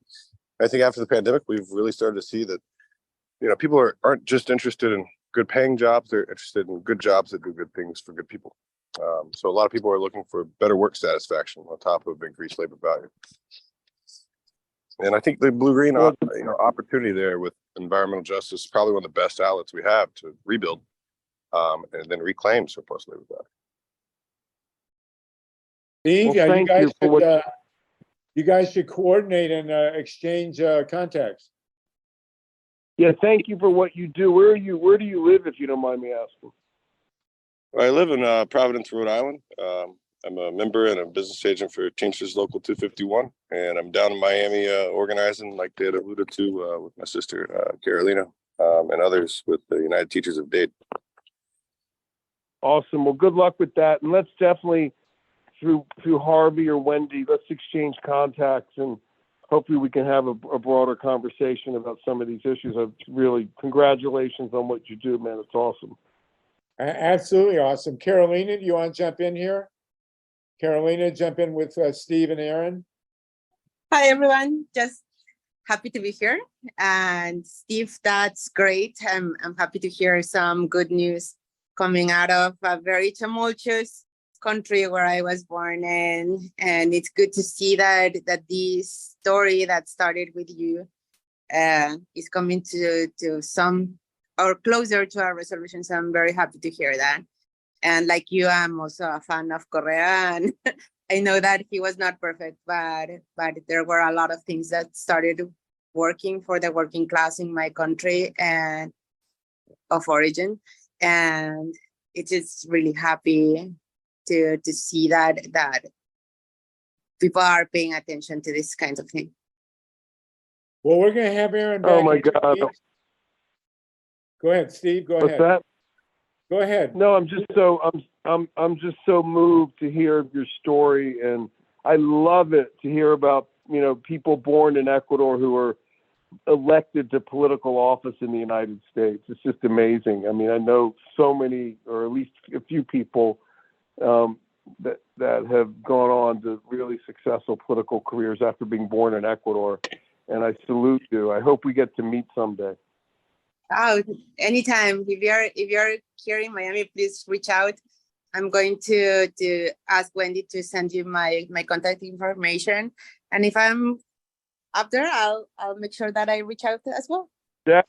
I think after the pandemic, we've really started to see that people aren't just interested in good paying jobs; they're interested in good jobs that do good things for good people. So a lot of people are looking for better work satisfaction on top of increased labor value. And I think the blue-green opportunity there with environmental justice is probably one of the best outlets we have to rebuild and then reclaim surplus labor value. Steve, Well, you guys should coordinate and exchange contacts. Yeah, thank you for what you do. Where do you live, if you don't mind me asking? I live in Providence, Rhode Island. I'm a member and a business agent for Teamsters Local 251, and I'm down in Miami organizing, like they had alluded to, with my sister Carolina and others with the United Teachers of Dade. Awesome. Well, good luck with that, and let's definitely through Harvey or Wendy, let's exchange contacts, and hopefully we can have a broader conversation about some of these issues. Really, congratulations on what you do, man. It's awesome. Absolutely awesome. Carolina, do you want to jump in here? Carolina, jump in with Steve and Aaron. Hi, everyone. Just happy to be here. And Steve, that's great. I'm happy to hear some good news coming out of a very tumultuous country where I was born in. And it's good to see that this story that started with you is coming to some or closer to our resolution. So I'm very happy to hear that. And like you, I'm also a fan of Correa, and I know that he was not perfect, but there were a lot of things that started working for the working class in my country and of origin. And it is really happy to see that people are paying attention to this kind of thing. Well, we're going to have Aaron back. Oh my God. Go ahead, Steve. Go What's ahead. that? Go ahead. No, I'm just so moved to hear your story, and I love it to hear about people born in Ecuador who are elected to political office in the United States. It's just amazing. I mean, I know so many, or at least a few people that have gone on to really successful political careers after being born in Ecuador, and I salute you. I hope we get to meet someday. Oh, anytime. If you're here in Miami, please reach out. I'm going to ask Wendy to send you my contact information. And if I'm up there, I'll make sure that I reach out as well. Yeah,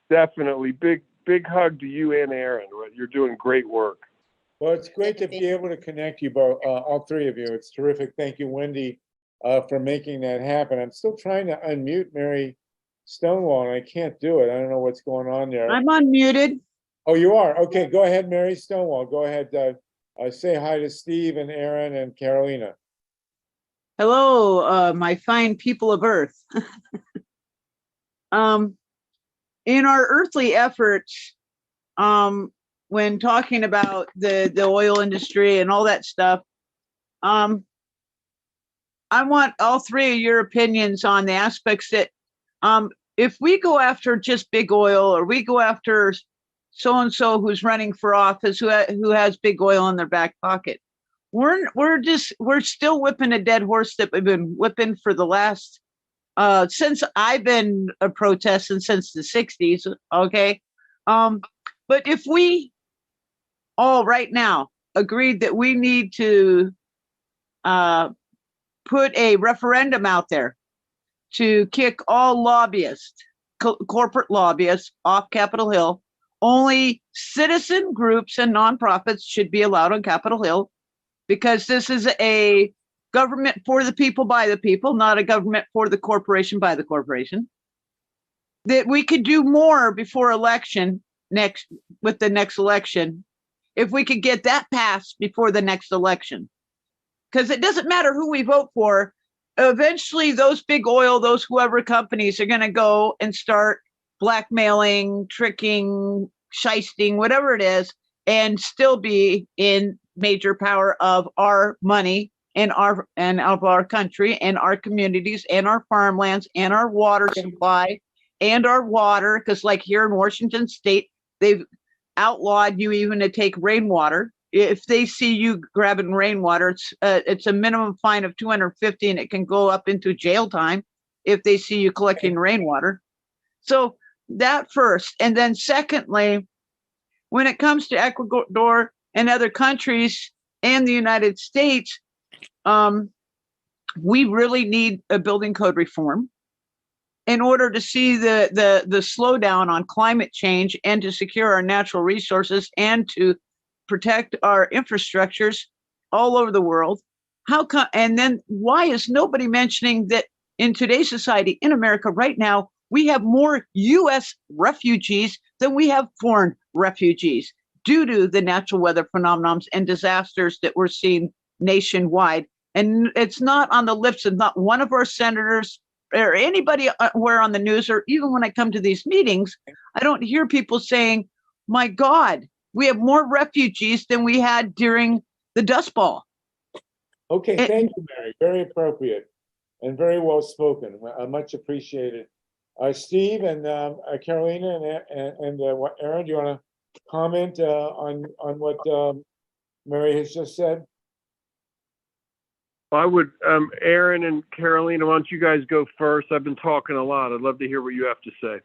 definitely. Big hug to you and Aaron. You're doing great work. Well, it's great to be able to connect you both, all three of you. It's terrific. Thank you, Wendy, for making that happen. I'm still trying to unmute Mary Stonewall, and I can't do it. I don't know what's going on there. I'm unmuted. Oh, you are? Okay, go ahead, Mary Stonewall. Go ahead. Say hi to Steve and Aaron and Carolina. Hello, my fine people of Earth. In our earthly efforts, when talking about the oil industry and all that stuff, I want all three of your opinions on the aspects that if we go after just big oil, or we go after so-and-so who's running for office who has big oil in their back pocket, we're still whipping a dead horse that we've been whipping for the last since I've been protesting since the 60s. Okay. But if we all right now agreed that we need to put a referendum out there to kick all lobbyists, corporate lobbyists off Capitol Hill. Only citizen groups and nonprofits should be allowed on Capitol Hill, because this is a government for the people, by the people, not a government for the corporation, by the corporation. That we could do more before election with the next election, if we could get that passed before the next election. Because it doesn't matter who we vote for. Eventually, those big oil, those whoever companies are going to go and start blackmailing, tricking, shysting, whatever it is, and still be in major power of our money and of our country and our communities and our farmlands and our water supply and our water. Because like here in Washington State, they've outlawed you even to take rainwater. If they see you grabbing rainwater, it's a minimum fine of $250, and it can go up into jail time if they see you collecting rainwater. So that first. And then secondly, when it comes to Ecuador and other countries and the United States, we really need a building code reform in order to see the slowdown on climate change and to secure our natural resources and to protect our infrastructures all over the world. And then why is nobody mentioning that in today's society, in America right now, we have more US refugees than we have foreign refugees due to the natural weather phenomenons and disasters that we're seeing nationwide. And it's not on the lips of not one of our senators or anybody where on the news, or even when I come to these meetings, I don't hear people saying, my God, we have more refugees than we had during the Dust Bowl. Okay, thank you, Mary. Very appropriate and very well spoken. Much appreciated. Steve and Carolina and Aaron, do you want to comment on what Mary has just said? I would, Aaron and Carolina, why don't you guys go first? I've been talking a lot. I'd love to hear what you have to say.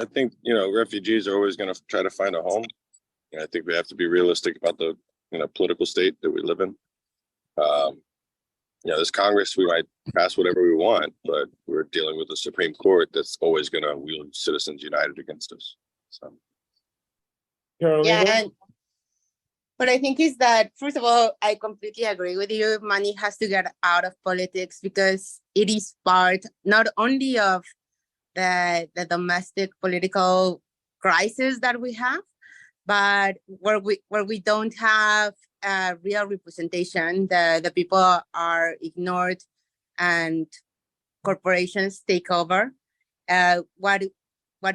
I think, refugees are always going to try to find a home. And I think we have to be realistic about the, political state that we live in. This Congress, we might pass whatever we want, but we're dealing with a Supreme Court that's always going to wield Citizens United against us. So, Carolina? Yeah, what I think is that, first of all, I completely agree with you. Money has to get out of politics because it is part not only of the domestic political crisis that we have, but where we don't have real representation, the people are ignored and corporations take over. What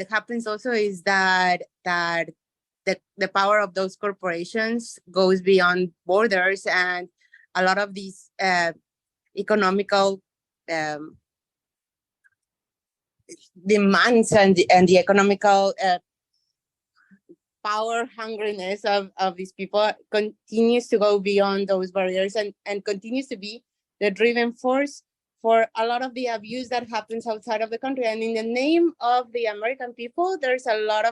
happens also is that the power of those corporations goes beyond borders, and a lot of these economical demands and the economical power hungriness of these people continues to go beyond those barriers and continues to be the driving force for a lot of the abuse that happens outside of the country. And in the name of the American people, there's a lot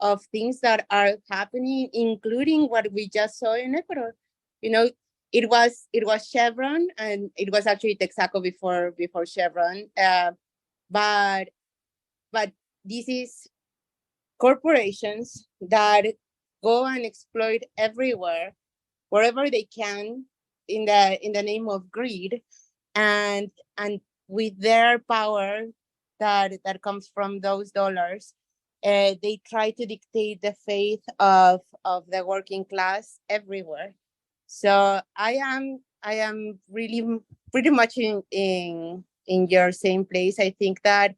of things that are happening, including what we just saw in Ecuador. It was Chevron, and it was actually Texaco before Chevron. But this is corporations that go and exploit everywhere, wherever they can, in the name of greed, and with their power that comes from those dollars, they try to dictate the fate of the working class everywhere. So I am really pretty much in your same place. I think that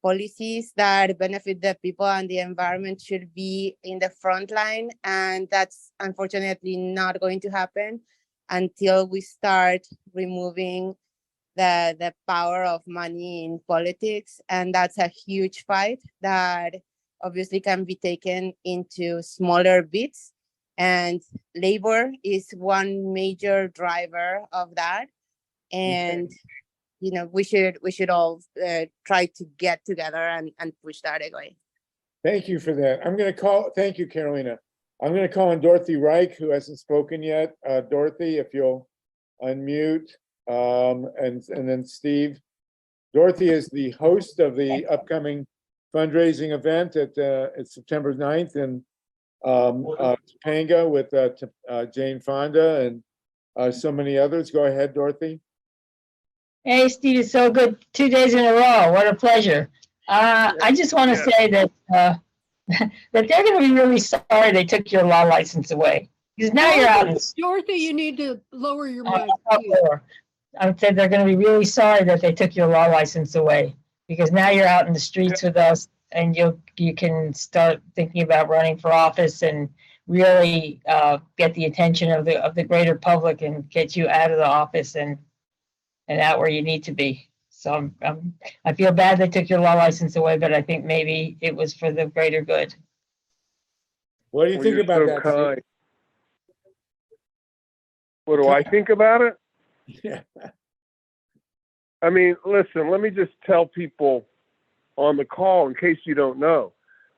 policies that benefit the people and the environment should be in the front line, and that's unfortunately not going to happen until we start removing the power of money in politics. And that's a huge fight that obviously can be taken into smaller bits, and labor is one major driver of that. And we should all try to get together and push that away. Thank you for that. Thank you, Carolina. I'm going to call on Dorothy Reich, who hasn't spoken yet. Dorothy, if you'll unmute, and then Steve. Dorothy is the host of the upcoming fundraising event at September 9th in Topanga with Jane Fonda and so many others. Go ahead, Dorothy. Hey, Steve, it's so good. 2 days in a row. What a pleasure. I just want to say that that they're going to be really sorry they took your law license away. Because now you're out in Dorothy, you need to lower your mic. I would say they're going to be really sorry that they took your law license away, because now you're out in the streets with us, and you can start thinking about running for office, and really get the attention of the greater public and get you out of the office and out where you need to be. So I feel bad they took your law license away, but I think maybe it was for the greater good. What do you Well, think you're about so that, Steve? kind. What do I think about it? Yeah. I mean, listen, let me just tell people on the call, in case you don't know,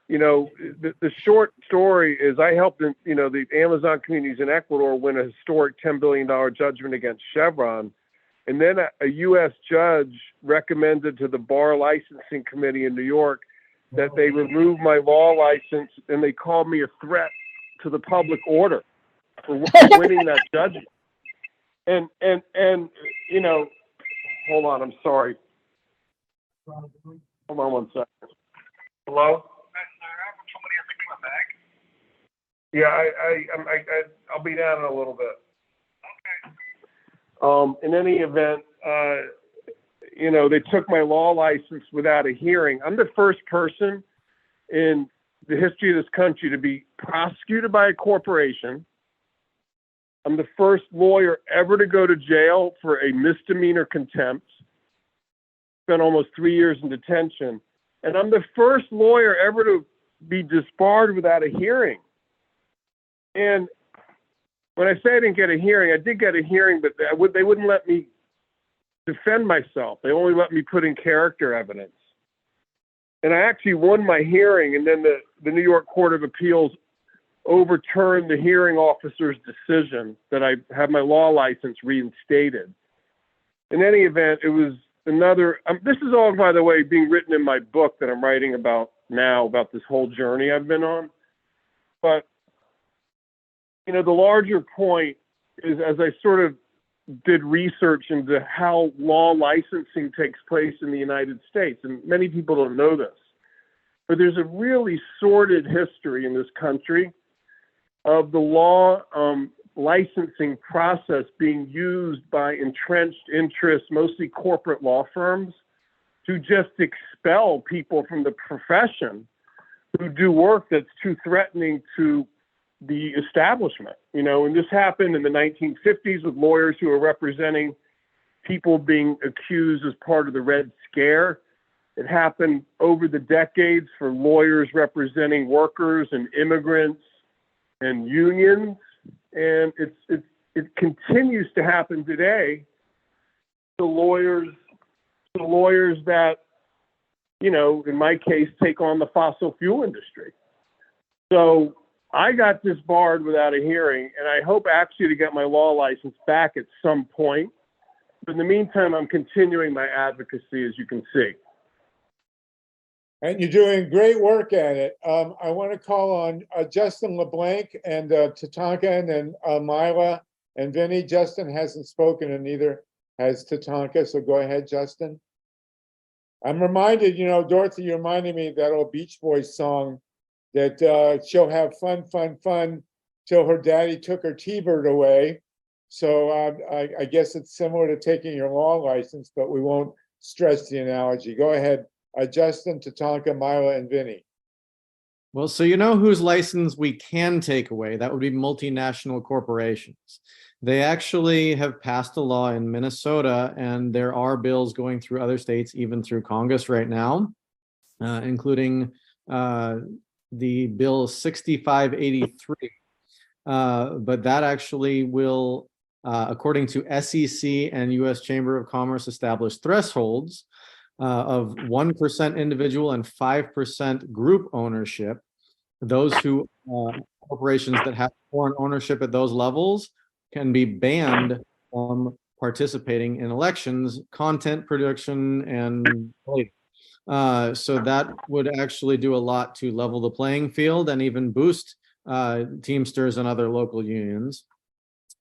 the short story is I helped, the Amazon communities in Ecuador win a historic $10 billion judgment against Chevron. And then a U.S. judge recommended to the Bar Licensing Committee in New York that they remove my law license, and they called me a threat to the public order for winning that judgment. And hold on, I'm sorry. Hold on one second. Hello? Yeah, I'll be down in a little bit. In any event, they took my law license without a hearing. I'm the first person in the history of this country to be prosecuted by a corporation. I'm the first lawyer ever to go to jail for a misdemeanor contempt. Spent almost 3 years in detention. And I'm the first lawyer ever to be disbarred without a hearing. And when I say I didn't get a hearing, I did get a hearing, but they wouldn't let me defend myself. They only let me put in character evidence. And I actually won my hearing, and then the New York Court of Appeals overturned the hearing officer's decision that I have my law license reinstated. In any event, it was another, this is all, by the way, being written in my book that I'm writing about now, about this whole journey I've been on. But, the larger point is, as I sort of did research into how law licensing takes place in the United States, and many people don't know this, but there's a really sordid history in this country of the law licensing process being used by entrenched interests, mostly corporate law firms, to just expel people from the profession who do work that's too threatening to the establishment. And this happened in the 1950s with lawyers who were representing people being accused as part of the Red Scare. It happened over the decades for lawyers representing workers and immigrants and unions, and it continues to happen today to lawyers that, in my case, take on the fossil fuel industry. So I got disbarred without a hearing, and I hope actually to get my law license back at some point. But in the meantime, I'm continuing my advocacy, as you can see. And you're doing great work at it. I want to call on Justin LeBlanc and Tatanka, and then Mila and Vinny. Justin hasn't spoken, and neither has Tatanka. So go ahead, Justin. I'm reminded, Dorothy, you reminded me of that old Beach Boys song that she'll have fun, fun, fun till her daddy took her T-Bird away. So I guess it's similar to taking your law license, but we won't stress the analogy. Go ahead. Justin, Tatanka, Mila, and Vinny. Well, so whose license we can take away? That would be multinational corporations. They actually have passed a law in Minnesota, and there are bills going through other states, even through Congress right now, including the bill 6583. But that actually will, according to SEC and U.S. Chamber of Commerce, establish thresholds of 1% individual and 5% group ownership. Those who corporations that have foreign ownership at those levels can be banned from participating in elections, content production, and so that would actually do a lot to level the playing field and even boost Teamsters and other local unions,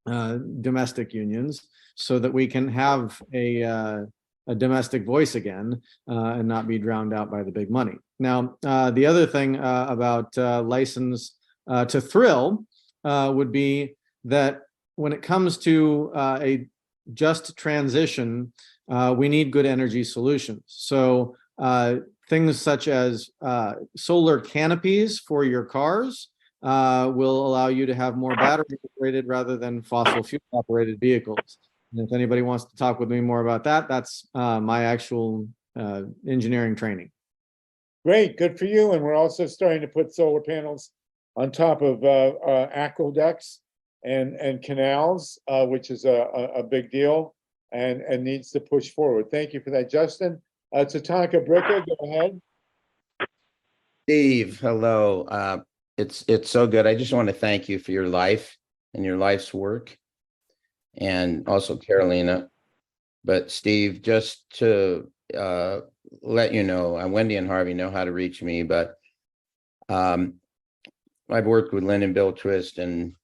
domestic unions, so that we can have a domestic voice again and not be drowned out by the big money. Now, the other thing about license to thrill would be that when it comes to a just transition, we need good energy solutions. So things such as solar canopies for your cars will allow you to have more battery operated rather than fossil fuel operated vehicles. And if anybody wants to talk with me more about that, that's my actual engineering training. Great, good for you. And we're also starting to put solar panels on top of aqueducts and canals, which is a big deal and needs to push forward. Thank you for that, Justin. Tatanka Bricca, go ahead. Steve, hello. It's so good. I just want to thank you for your life and your life's work, and also Carolina. But Steve, just to let you know, Wendy and Harvey know how to reach me, but I've worked with Lynn and Bill Twist and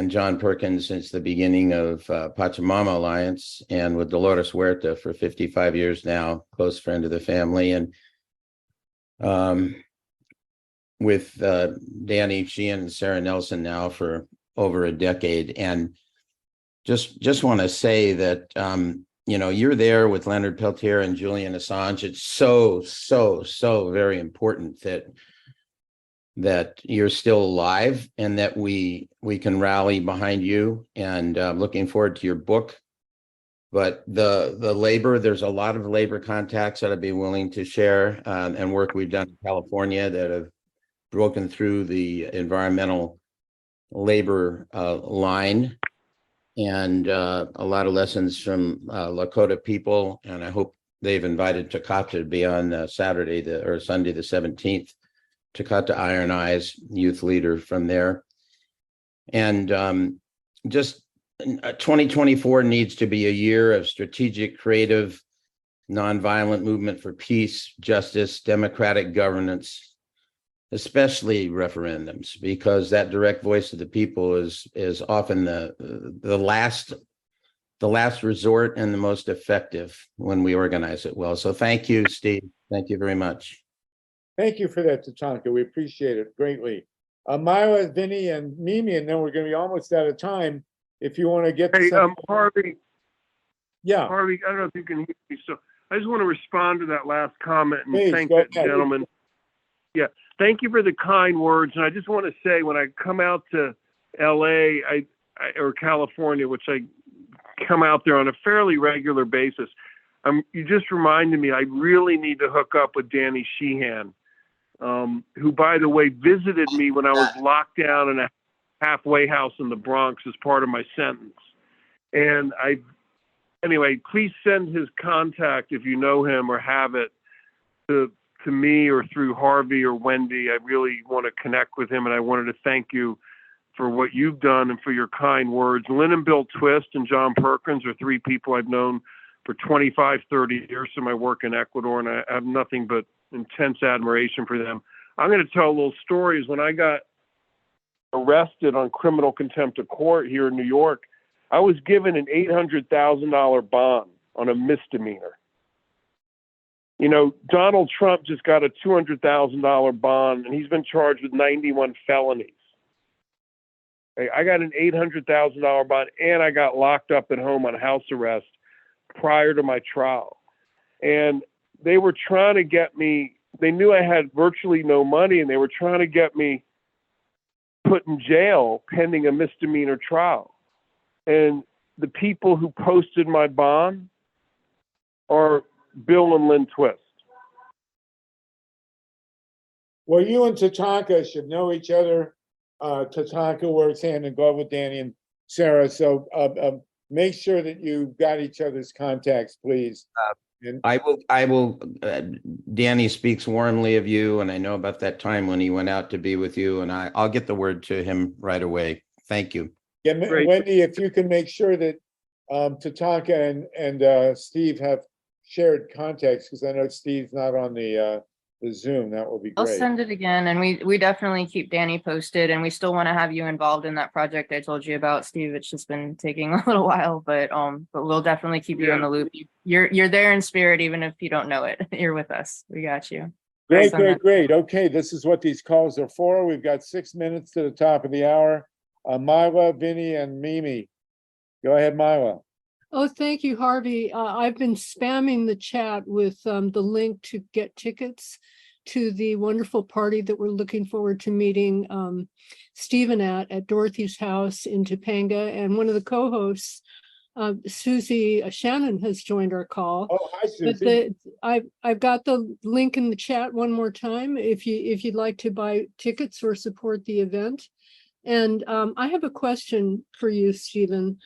John Perkins since the beginning of Pachamama Alliance, and with Dolores Huerta for 55 years now, close friend of the family, and with Danny Sheehan and Sarah Nelson now for over a decade. And just want to say that, you know, you're there with Leonard Peltier and Julian Assange. It's so very important that you're still alive and that we can rally behind you, and looking forward to your book. But the labor, there's a lot of labor contacts that I'd be willing to share, and work we've done in California that have broken through the environmental labor line, and a lot of lessons from Lakota people. And I hope they've invited Takata to be on Saturday or Sunday the 17th. Takata Iron Eyes, youth leader from there. And just 2024 needs to be a year of strategic, creative, nonviolent movement for peace, justice, democratic governance, especially referendums, because that direct voice of the people is often the last resort and the most effective when we organize it well. So thank you, Steve. Thank you very much. Thank you for that, Tatanka. We appreciate it greatly. Myra, Vinny, and Mimi, and then we're going to be almost out of time. If you want to get Hey, to Harvey. Yeah. Harvey, I don't know if you can hear me. So I just want to respond to that last comment and Please, thank go that ahead. gentleman. Yeah, thank you for the kind words. And I just want to say, when I come out to LA or California, which I come out there on a fairly regular basis, you just reminded me I really need to hook up with Danny Sheehan, who, by the way, visited me when I was locked down in a halfway house in the Bronx as part of my sentence. And anyway, please send his contact, if you know him or have it, to me or through Harvey or Wendy. I really want to connect with him, and I wanted to thank you for what you've done and for your kind words. Lynn and Bill Twist and John Perkins are three people I've known for 25, 30 years in my work in Ecuador, and I have nothing but intense admiration for them. I'm going to tell a little stories. When I got arrested on criminal contempt of court here in New York, I was given an $800,000 bond on a misdemeanor. You know, Donald Trump just got a $200,000 bond, and he's been charged with 91 felonies. I got an $800,000 bond, and I got locked up at home on house arrest prior to my trial. And they were trying to get me, they knew I had virtually no money, and they were trying to get me put in jail pending a misdemeanor trial. And the people who posted my bond are Bill and Lynn Twist. Well, you and Tatanka should know each other. Tatanka works hand in glove with Danny and Sarah. So make sure that you've got each other's contacts, please. I will. Danny speaks warmly of you, and I know about that time when he went out to be with you, and I'll get the word to him right away. Thank you. Yeah, Wendy, if you can make sure that Tatanka and Steve have shared contacts, because I know Steve's not on the Zoom, that will be I'll great. send it again, and we definitely keep Danny posted, and we still want to have you involved in that project I told you about, Steve. It's just been taking a little while, but we'll definitely keep you in the loop. You're there in spirit, even if you don't know it. You're with us. We got you. Great. Okay, this is what these calls are for. We've got 6 minutes to the top of the hour. Myla, Vinny, and Mimi. Go ahead, Myla. Oh, thank you, Harvey. I've been spamming the chat with the link to get tickets to the wonderful party that we're looking forward to meeting Stephen at Dorothy's house in Topanga. And one of the co-hosts, Susie Shannon, has joined our call. Oh, hi, But Susie. I've got the link in the chat one more time if you'd like to buy tickets or support the event. And I have a question for you, Stephen.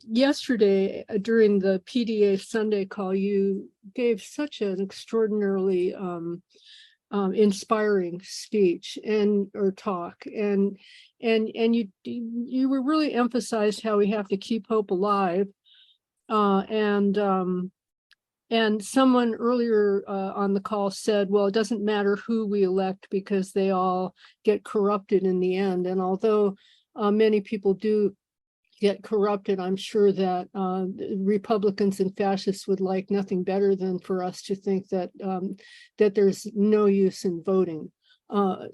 Yesterday during the PDA Sunday call, you gave such an extraordinarily inspiring speech or talk, and you were really emphasized how we have to keep hope alive, and someone earlier on the call said, well, it doesn't matter who we elect because they all get corrupted in the end. And although many people do get corrupted, I'm sure that Republicans and fascists would like nothing better than for us to think that that there's no use in voting.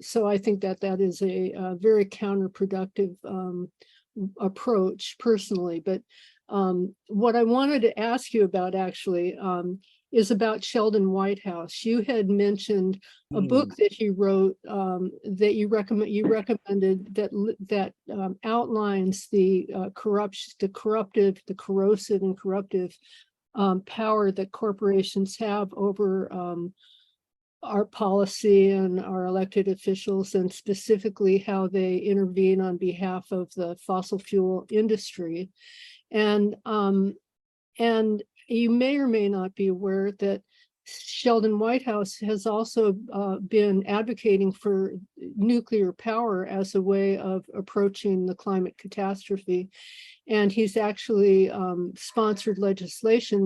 So I think that that is a very counterproductive approach personally. But what I wanted to ask you about actually is about Sheldon Whitehouse. You had mentioned a book that he wrote that you recommended that outlines the corrosive and corruptive power that corporations have over our policy and our elected officials, and specifically how they intervene on behalf of the fossil fuel industry. And you may or may not be aware that Sheldon Whitehouse has also been advocating for nuclear power as a way of approaching the climate catastrophe. And he's actually sponsored legislation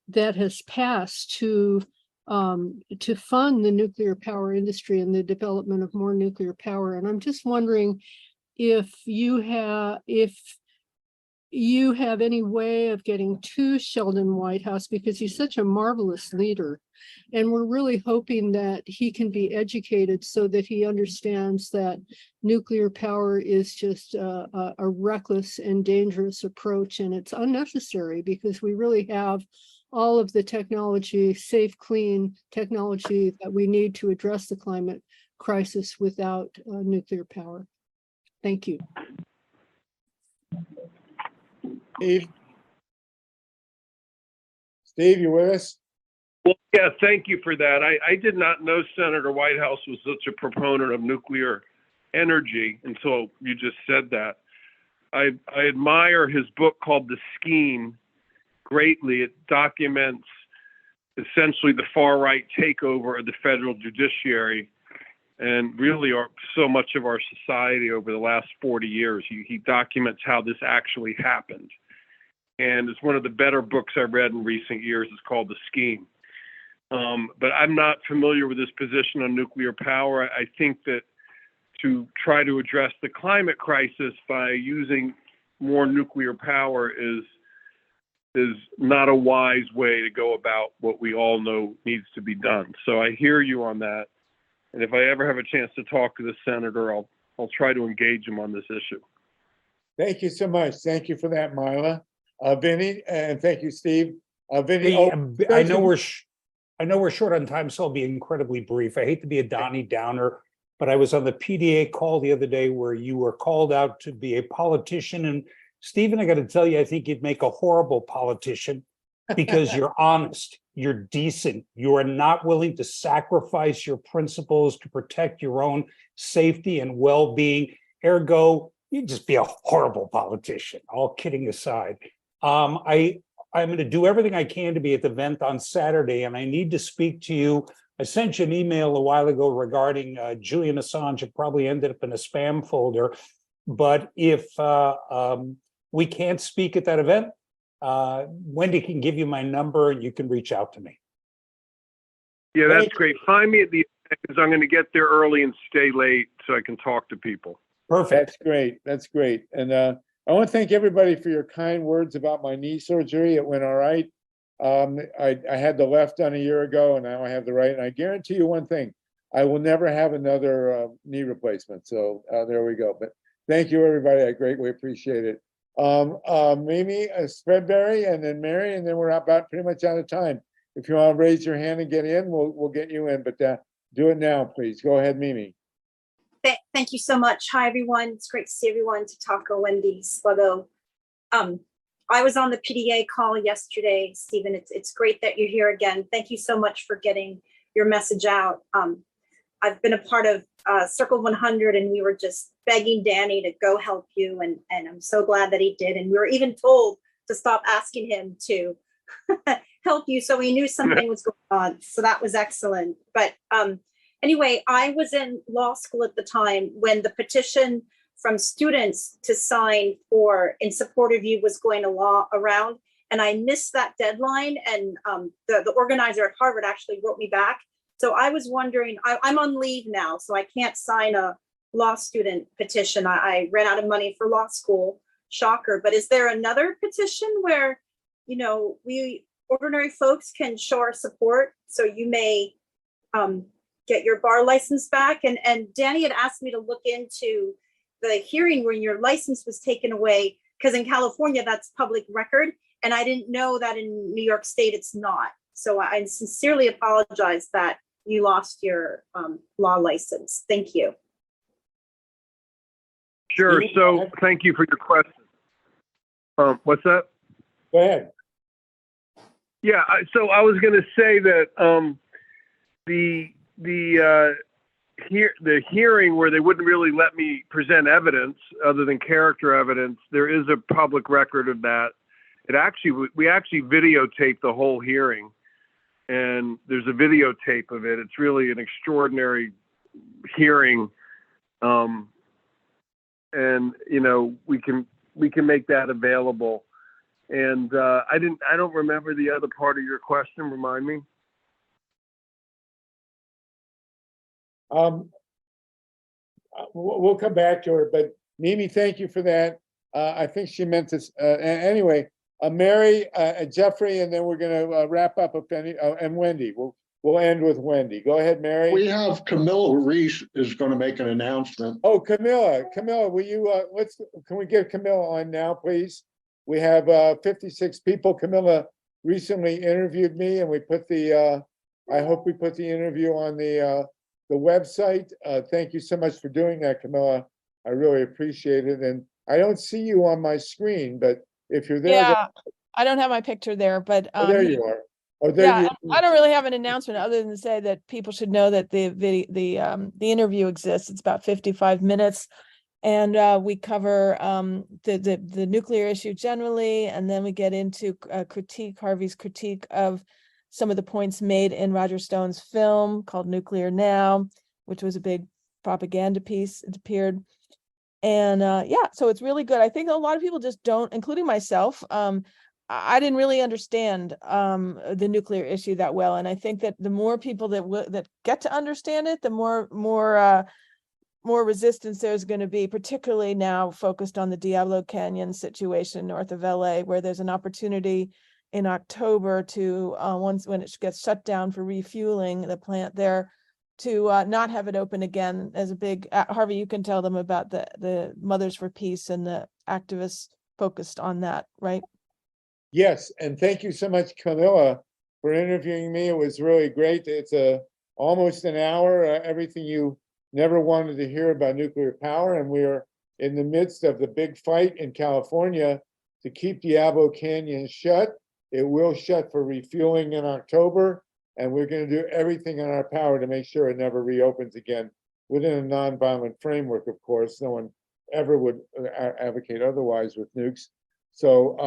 that has passed to fund the nuclear power industry and the development of more nuclear power. And I'm just wondering if you have any way of getting to Sheldon Whitehouse, because he's such a marvelous leader. And we're really hoping that he can be educated so that he understands that nuclear power is just a reckless and dangerous approach, and it's unnecessary because we really have all of the technology, safe, clean technology that we need to address the climate crisis without nuclear power. Thank you. Steve, you with us? Well, yeah, thank you for that. I did not know Senator Whitehouse was such a proponent of nuclear energy until you just said that. I admire his book called The Scheme greatly. It documents essentially the far right takeover of the federal judiciary and really so much of our society over the last 40 years. He documents how this actually happened. And it's one of the better books I've read in recent years. It's called The Scheme. But I'm not familiar with his position on nuclear power. I think that to try to address the climate crisis by using more nuclear power is not a wise way to go about what we all know needs to be done. So I hear you on that. And if I ever have a chance to talk to the senator, I'll try to engage him on this issue. Thank you so much. Thank you for that, Marla. Vinny, and thank you, Steve. Vinny, I know we're short on time, so I'll be incredibly brief. I hate to be a Donnie Downer, but I was on the PDA call the other day where you were called out to be a politician. And Stephen, I got to tell you, I think you'd make a horrible politician because you're honest, you're decent, you are not willing to sacrifice your principles to protect your own safety and well-being. Ergo, you'd just be a horrible politician, all kidding aside. I'm going to do everything I can to be at the event on Saturday, and I need to speak to you. I sent you an email a while ago regarding Julian Assange. It probably ended up in a spam folder. But if we can't speak at that event, Wendy can give you my number and you can reach out to me. Yeah, that's great. Find me at the event because I'm going to get there early and stay late so I can talk to people. Perfect. That's great. That's great. And I want to thank everybody for your kind words about my knee surgery. It went all right. I had the left done a year ago, and now I have the right. And I guarantee you one thing: I will never have another knee replacement. So there we go. But thank you, everybody. I greatly appreciate it. Mimi Spreadberry, and then Mary, and then we're about pretty much out of time. if you want to raise your hand and get in, we'll get you in, but do it now, please. Go ahead, Mimi. Thank you so much. Hi, everyone. It's great to see everyone. Tatanka, Wendy, Sluggo. I was on the PDA call yesterday, Stephen. It's great that you're here again. Thank you so much for getting your message out. I've been a part of Circle 100, and we were just begging Danny to go help you, and I'm so glad that he did. And we were even told to stop asking him to help you, so we knew something was going on. So that was excellent. But anyway, I was in law school at the time when the petition from students to sign in support of you was going around, and I missed that deadline. And the organizer at Harvard actually wrote me back. So I was wondering, I'm on leave now, so I can't sign a law student petition. I ran out of money for law school, shocker. But is there another petition where, we ordinary folks can show our support, so you may get your bar license back? And Danny had asked me to look into the hearing when your license was taken away, because in California, that's public record. And I didn't know that in New York State, it's not. So I sincerely apologize that you lost your law license. Thank you. Sure. So thank you for your question. What's that? Go ahead. Yeah. So I was going to say that the hearing where they wouldn't really let me present evidence other than character evidence, there is a public record of that. We actually videotaped the whole hearing, and there's a videotape of it. It's really an extraordinary hearing. And we can make that available. And I don't remember the other part of your question. Remind me. We'll come back to her, but Mimi, thank you for that. I think she meant this. Anyway, Mary, Jeffrey, and then we're going to wrap up and Wendy. We'll end with Wendy. Go ahead, Mary. We have Camilla Reese is going to make an announcement. Oh, Camilla, will you, can we get Camilla on now, please? We have 56 people. Camilla recently interviewed me, and we put I hope we put the interview on the website. Thank you so much for doing that, Camilla. I really appreciate it. And I don't see you on my screen, but if you're there. Yeah, I don't have my picture there, but there you are. Oh, there yeah, you I don't really have an announcement other than to say that people should know that the interview exists. It's about 55 minutes, and we cover the nuclear issue generally, and then we get into Harvey's critique of some of the points made in Roger Stone's film called Nuclear Now, which was a big propaganda piece. It appeared. And yeah, so it's really good. I think a lot of people just don't, including myself. I didn't really understand the nuclear issue that well. And I think that the more people that get to understand it, the more resistance there's going to be, particularly now focused on the Diablo Canyon situation north of LA, where there's an opportunity in October to when it gets shut down for refueling the plant there, to not have it open again as a big Harvey, you can tell them about the Mothers for Peace and the activists focused on that, right? Yes, and thank you so much, Camilla, for interviewing me. It was really great. It's almost an hour, everything you never wanted to hear about nuclear power, and we are in the midst of the big fight in California to keep Diablo Canyon shut. It will shut for refueling in October, and we're going to do everything in our power to make sure it never reopens again within a nonviolent framework, of course. No one ever would advocate otherwise with nukes. So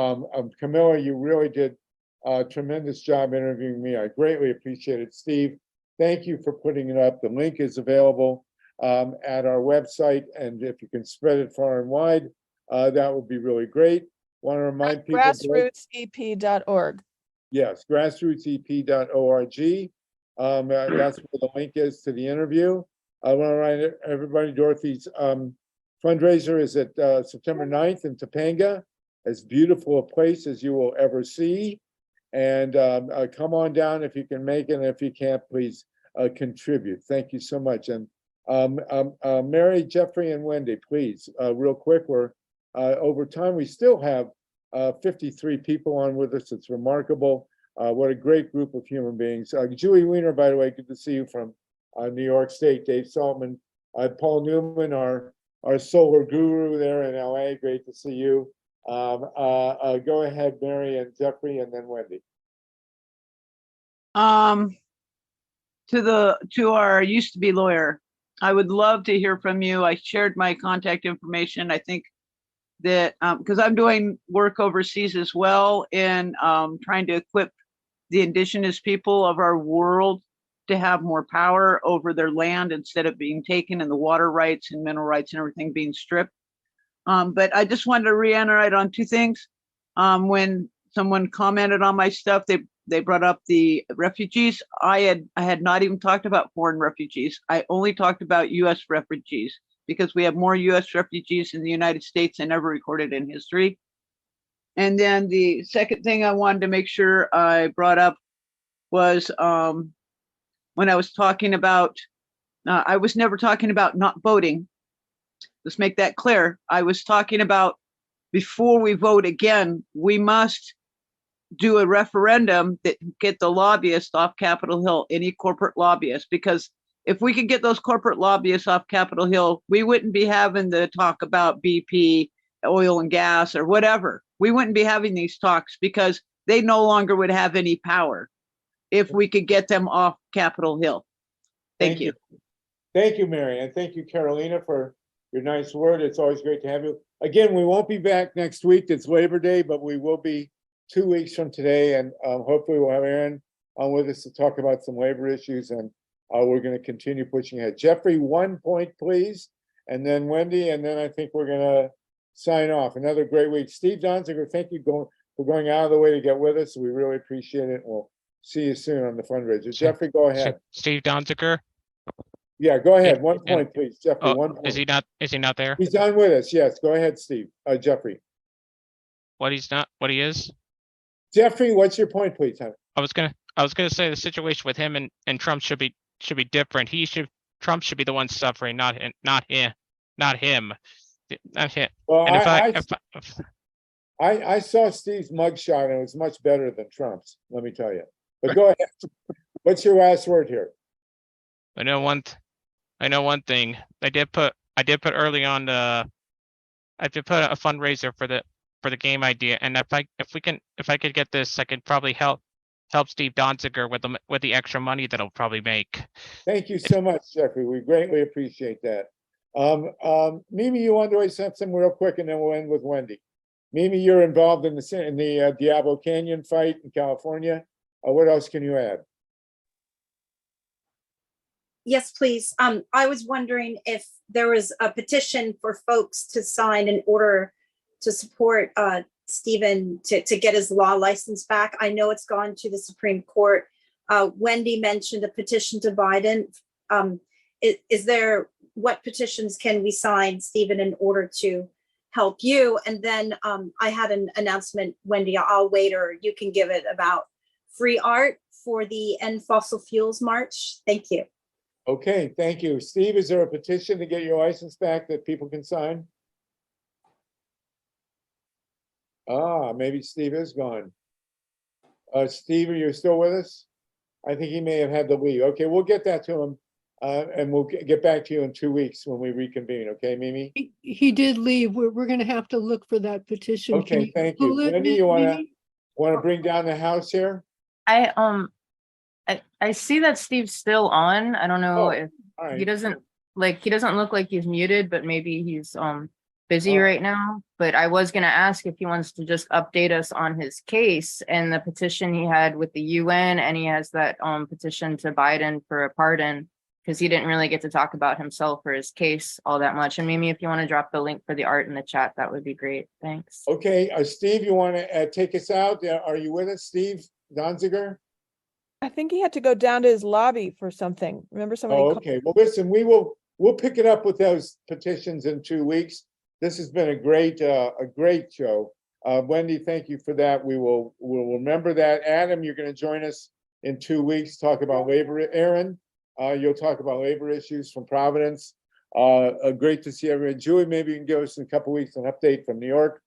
Camilla, you really did a tremendous job interviewing me. I greatly appreciate it. Steve, thank you for putting it up. The link is available at our website, and if you can spread it far and wide, that would be really great. Want to remind people. Grassrootsep.org. Yes, grassrootsep.org. That's where the link is to the interview. I want to remind everybody, Dorothy's fundraiser is at September 9th in Topanga. As beautiful a place as you will ever see. And come on down if you can make it, and if you can't, please contribute. Thank you so much. And Mary, Jeffrey, and Wendy, please, real quick, we're over time. We still have 53 people on with us. It's remarkable. What a great group of human beings. Julie Weiner, by the way, good to see you from New York State. Dave Saltman, Paul Newman, our solar guru there in LA. Great to see you. Go ahead, Mary and Jeffrey, and then Wendy. To our used to be lawyer, I would love to hear from you. I shared my contact information. I think that because I'm doing work overseas as well and trying to equip the indigenous people of our world to have more power over their land instead of being taken, and the water rights and mineral rights and everything being stripped. But I just wanted to reiterate on two things. When someone commented on my stuff, they brought up the refugees. I had not even talked about foreign refugees. I only talked about US refugees because we have more US refugees in the United States than ever recorded in history. And then the second thing I wanted to make sure I brought up was when I was talking about, I was never talking about not voting. Let's make that clear. I was talking about before we vote again, we must do a referendum that get the lobbyists off Capitol Hill, any corporate lobbyists, because if we could get those corporate lobbyists off Capitol Hill, we wouldn't be having the talk about BP, oil and gas, or whatever. We wouldn't be having these talks because they no longer would have any power if we could get them off Capitol Hill. Thank you. Thank you, Mary, and thank you, Carolina, for your nice word. It's always great to have you. Again, we won't be back next week. It's Labor Day, but we will be 2 weeks from today, and hopefully we'll have Aaron on with us to talk about some labor issues, and we're going to continue pushing ahead. Jeffrey, 1 point, please, and then Wendy, and then I think we're going to sign off. Another great week. Steve Donziger, thank you for going out of the way to get with us. We really appreciate it. We'll see you soon on the fundraiser. Jeffrey, go ahead. Steve Donziger. Yeah, go ahead. 1 point, please. Jeffrey, 1 point. Is he not there? He's on with us. Yes, go ahead, Steve. Jeffrey. What he is? Jeffrey, what's your point, please, honey? I was gonna say the situation with him and Trump should be different. Trump should be the one suffering, not him. Well, and I saw Steve's mugshot and it was much better than Trump's, let me tell you. But go ahead. What's your last word here? I know one thing. I did put early on I did put a fundraiser for the game idea, and if I could get this, I could probably help Steve Donziger with the extra money that he'll probably make. Thank you so much, Jeffrey. We greatly appreciate that. Mimi, you want to say something real quick, and then we'll end with Wendy. Mimi, you're involved in the Diablo Canyon fight in California. What else can you add? Yes, please. I was wondering if there was a petition for folks to sign in order to support Stephen to get his law license back. I know it's gone to the Supreme Court. Wendy mentioned a petition to Biden. Is there, what petitions can we sign, Stephen, in order to help you? And then I had an announcement, Wendy, I'll wait, or you can give it, about free art for the End Fossil Fuels March. Thank you. Okay, thank you. Steve, is there a petition to get your license back that people can sign? Maybe Steve is gone. Steve, are you still with us? I think he may have had to leave. Okay, we'll get that to him, and we'll get back to you in 2 weeks when we reconvene. Okay, Mimi? He did leave. We're going to have to look for that petition. Okay, thank you. Wendy, you want to bring down the house here? I see that Steve's still on. I don't know if he doesn't look like he's muted, but maybe he's busy right now. But I was going to ask if he wants to just update us on his case and the petition he had with the UN, and he has that petition to Biden for a pardon, because he didn't really get to talk about himself or his case all that much. And maybe if you want to drop the link for the art in the chat, that would be great. Thanks. Okay, Steve, you want to take us out? Are you with us, Steve Donziger? I think he had to go down to his lobby for something. Remember somebody? Okay. Well, listen, we'll pick it up with those petitions in 2 weeks. This has been a great show. Wendy, thank you for that. we'll remember that. Adam, you're going to join us in 2 weeks, talk about labor. Aaron, you'll talk about labor issues from Providence. Great to see everyone. Julie, maybe you can give us in a couple weeks an update from New York.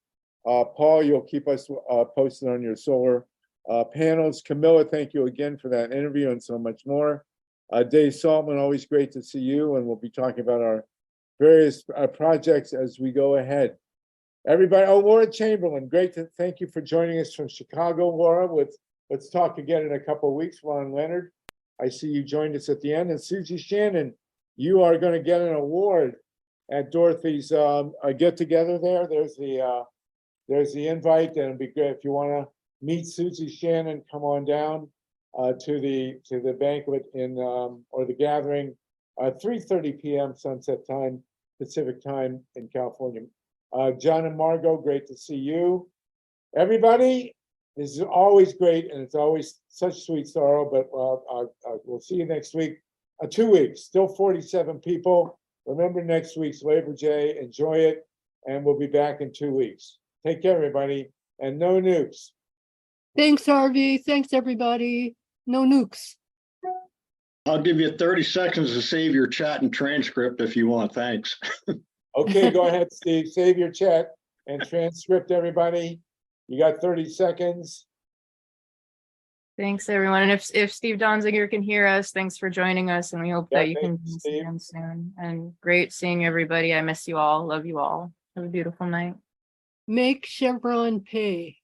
Paul, you'll keep us posted on your solar panels. Camilla, thank you again for that interview and so much more. Dave Saltman, always great to see you, and we'll be talking about our various projects as we go ahead. Everybody, oh, Laura Chamberlain, great to thank you for joining us from Chicago, Laura. Let's talk again in a couple of weeks. Ron Leonard, I see you joined us at the end, and Susie Shannon, you are going to get an award at Dorothy's get together there. There's the invite, and it'd be great if you want to meet Susie Shannon. Come on down to the banquet in or the gathering, 3:30 p.m. Sunset Time, Pacific Time in California. John and Margot, great to see you. Everybody, this is always great, and it's always such sweet sorrow. But we'll see you next week. 2 weeks, still 47 people. Remember next week's Labor Day. Enjoy it, and we'll be back in 2 weeks. Take care, everybody, and no nukes. Thanks, Harvey. Thanks, everybody. No nukes. I'll give you 30 seconds to save your chat and transcript if you want. Thanks. Okay, go ahead, Steve. Save your chat and transcript, everybody. You got 30 seconds. Thanks, everyone. And if Steve Donziger can hear us, thanks for joining us, and we hope that you can join us again soon. And great seeing everybody. I miss you all. Love you all. Have a beautiful night. Make Chevron pay.